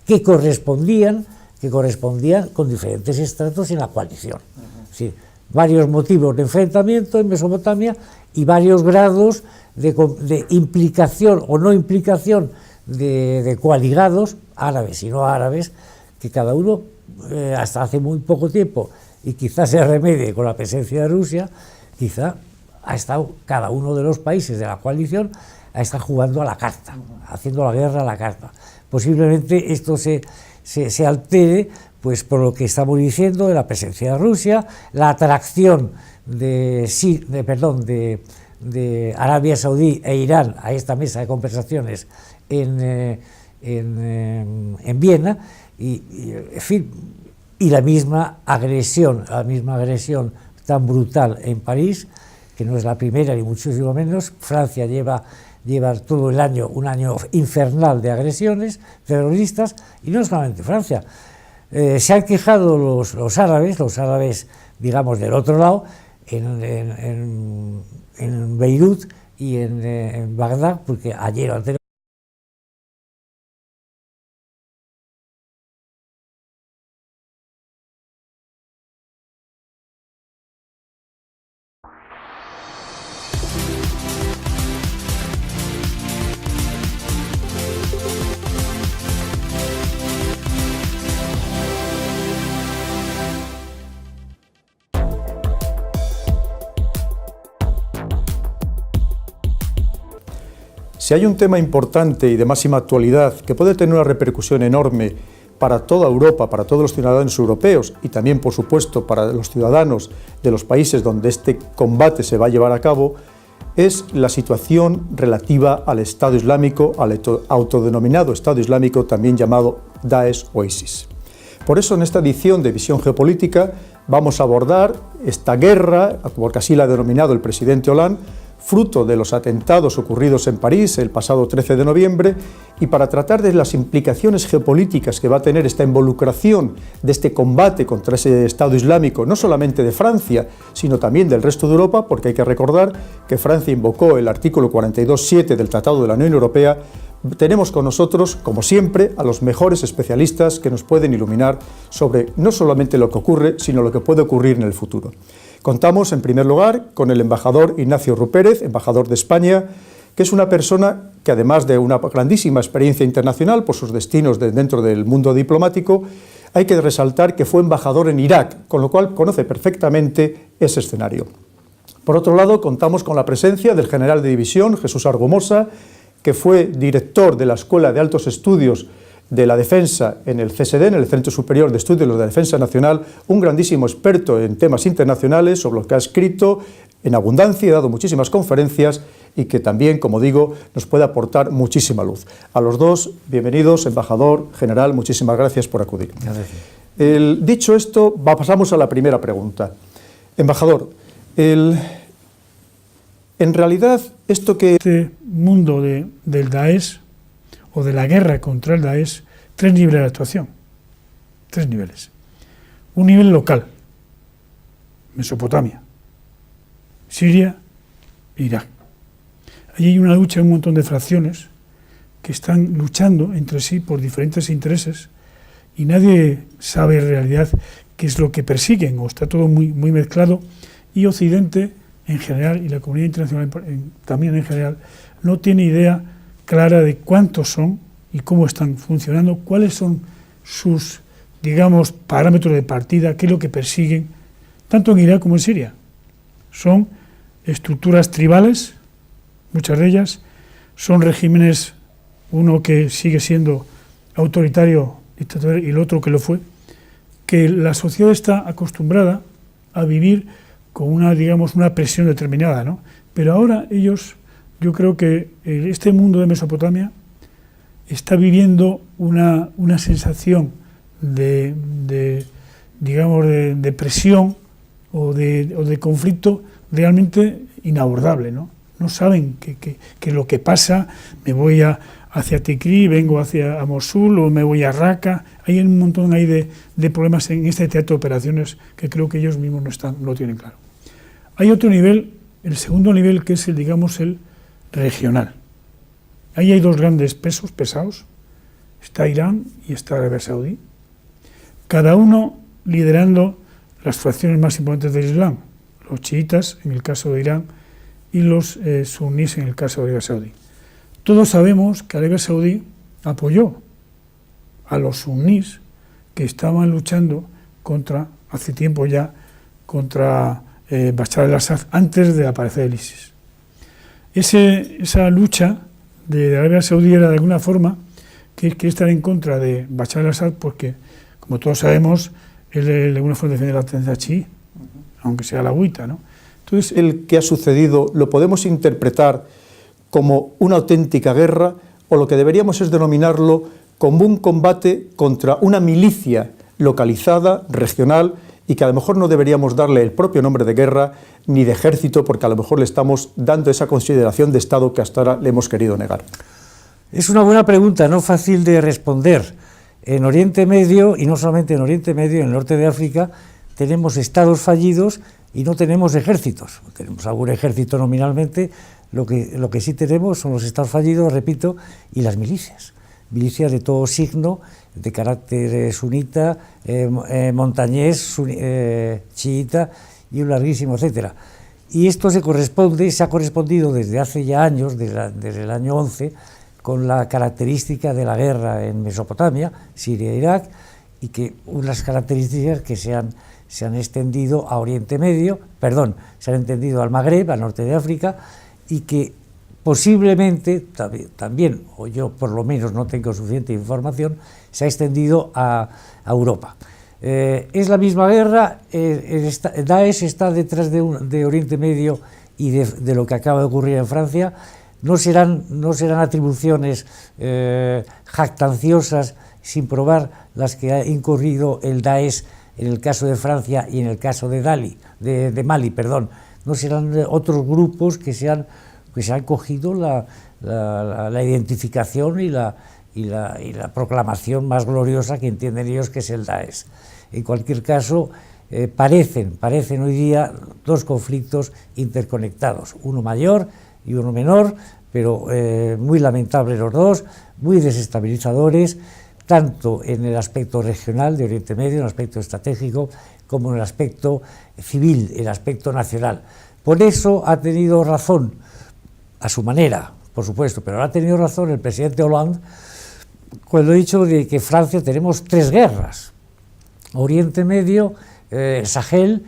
que correspondían con diferentes estratos en la coalición. Sí, varios motivos de enfrentamiento en Mesopotamia y varios grados de implicación o no implicación de coaligados, árabes y no árabes, que cada uno, hasta hace muy poco tiempo, y quizás se remedie con la presencia de Rusia, quizá ha estado cada uno de los países de la coalición ha estado jugando a la carta, haciendo la guerra a la carta. Posiblemente esto se altere pues por lo que estamos diciendo de la presencia de Rusia, la atracción de Arabia Saudí e Irán a esta mesa de conversaciones en Viena y la misma agresión tan brutal en París, que no es la primera ni muchísimo menos. Francia lleva todo el año un año infernal de agresiones terroristas, y no solamente Francia. Se han quejado los árabes, digamos, del otro lado, en Beirut y en Bagdad, porque ayer o anterior Si hay un tema importante y de máxima actualidad que puede tener una repercusión enorme para toda Europa, para todos los ciudadanos europeos y también, por supuesto, para los ciudadanos de los países donde este combate se va a llevar a cabo, es la situación relativa al Estado Islámico, al autodenominado Estado Islámico, también llamado Daesh o ISIS. Por eso, en esta edición de Visión Geopolítica vamos a abordar esta guerra, porque así la ha denominado el presidente Hollande, fruto de los atentados ocurridos en París el pasado 13 de noviembre, y para tratar de las implicaciones geopolíticas que va a tener esta involucración de este combate contra ese Estado Islámico, no solamente de Francia, sino también del resto de Europa, porque hay que recordar que Francia invocó el artículo 42.7 del Tratado de la Unión Europea. Tenemos con nosotros, como siempre, a los mejores especialistas que nos pueden iluminar sobre no solamente lo que ocurre, sino lo que puede ocurrir en el futuro. Contamos, en primer lugar, con el embajador Ignacio Rupérez, embajador de España, que es una persona que, además de una grandísima experiencia internacional por sus destinos dentro del mundo diplomático, hay que resaltar que fue embajador en Irak, con lo cual conoce perfectamente ese escenario. Por otro lado, contamos con la presencia del general de división, Jesús Argumosa, que fue director de la Escuela de Altos Estudios de la Defensa en el CSD, en el Centro Superior de Estudios de la Defensa Nacional, un grandísimo experto en temas internacionales, sobre lo que ha escrito en abundancia y ha dado muchísimas conferencias y que también, como digo, nos puede aportar muchísima luz. A los dos, bienvenidos, embajador, general, muchísimas gracias por acudir. Gracias. Dicho esto, pasamos a la primera pregunta. Embajador, en realidad, esto que... Este mundo del Daesh, o de la guerra contra el Daesh, 3 niveles de actuación. 3 niveles. Un nivel local, Mesopotamia, Siria e Irak. Allí hay una lucha, un montón de fracciones que están luchando entre sí por diferentes intereses y nadie sabe en realidad qué es lo que persiguen, o está todo muy mezclado, y Occidente en general y la comunidad internacional también en general no tiene idea clara de cuántos son y cómo están funcionando, cuáles son sus, digamos, parámetros de partida, qué es lo que persiguen, tanto en Irak como en Siria. Son estructuras tribales, muchas de ellas, son regímenes, uno que sigue siendo autoritario, dictatorial, y el otro que lo fue, que la sociedad está acostumbrada a vivir con una, digamos, una presión determinada, ¿no? Pero ahora ellos, yo creo que este mundo de Mesopotamia está viviendo una sensación de presión o de conflicto realmente inabordable, ¿no? No saben que lo que pasa, me voy hacia Tikrí, vengo hacia Mosul o me voy a Raqqa. Hay un montón ahí de problemas en este teatro de operaciones que creo que ellos mismos no tienen claro. Hay otro nivel, el segundo nivel, que es el regional. Ahí hay 2 grandes pesos pesados, está Irán y está Arabia Saudí, cada uno liderando las fracciones más importantes del Islam, los chiitas en el caso de Irán y los suníes en el caso de Arabia Saudí. Todos sabemos que Arabia Saudí apoyó a los suníes que estaban luchando hace tiempo ya, contra Bashar al-Assad antes de aparecer el ISIS. Esa lucha de Arabia Saudí era de alguna forma que estar en contra de Bashar al-Assad porque, como todos sabemos, él de alguna forma defiende la tendencia chií, aunque sea alawita, ¿no? Entonces, el que ha sucedido lo podemos interpretar como una auténtica guerra, o lo que deberíamos es denominarlo como un combate contra una milicia localizada, regional, y que a lo mejor no deberíamos darle el propio nombre de guerra ni de ejército, porque a lo mejor le estamos dando esa consideración de Estado que hasta ahora le hemos querido negar. Es una buena pregunta, no fácil de responder. En Oriente Medio, y no solamente en Oriente Medio, en el norte de África, tenemos estados fallidos y no tenemos ejércitos. Tenemos algún ejército nominalmente, lo que sí tenemos son los estados fallidos, repito, y las milicias. Milicias de todo signo, de carácter sunita, montañés, chiita y un larguísimo etcétera. Y esto se ha correspondido desde hace ya años, desde el año 11, con la característica de la guerra en Mesopotamia, Siria e Irak, y que unas características que se han extendido a Oriente Medio, se han extendido al Magreb, al norte de África, y que posiblemente también, o yo por lo menos no tengo suficiente información, se ha extendido a Europa. Es la misma guerra, Daesh está detrás de Oriente Medio y de lo que acaba de ocurrir en Francia. No serán atribuciones jactanciosas sin probar las que ha incurrido el Daesh en el caso de Francia y en el caso de Mali. No serán otros grupos que se han cogido la identificación y la proclamación más gloriosa que entienden ellos que es el Daesh. En cualquier caso, parecen hoy día dos conflictos interconectados, uno mayor y uno menor, pero muy lamentables los dos, muy desestabilizadores, tanto en el aspecto regional de Oriente Medio, en el aspecto estratégico, como en el aspecto civil, en el aspecto nacional. Por eso ha tenido razón, a su manera, por supuesto, pero ha tenido razón el presidente Hollande cuando ha dicho de que Francia tenemos tres guerras: Oriente Medio, Sahel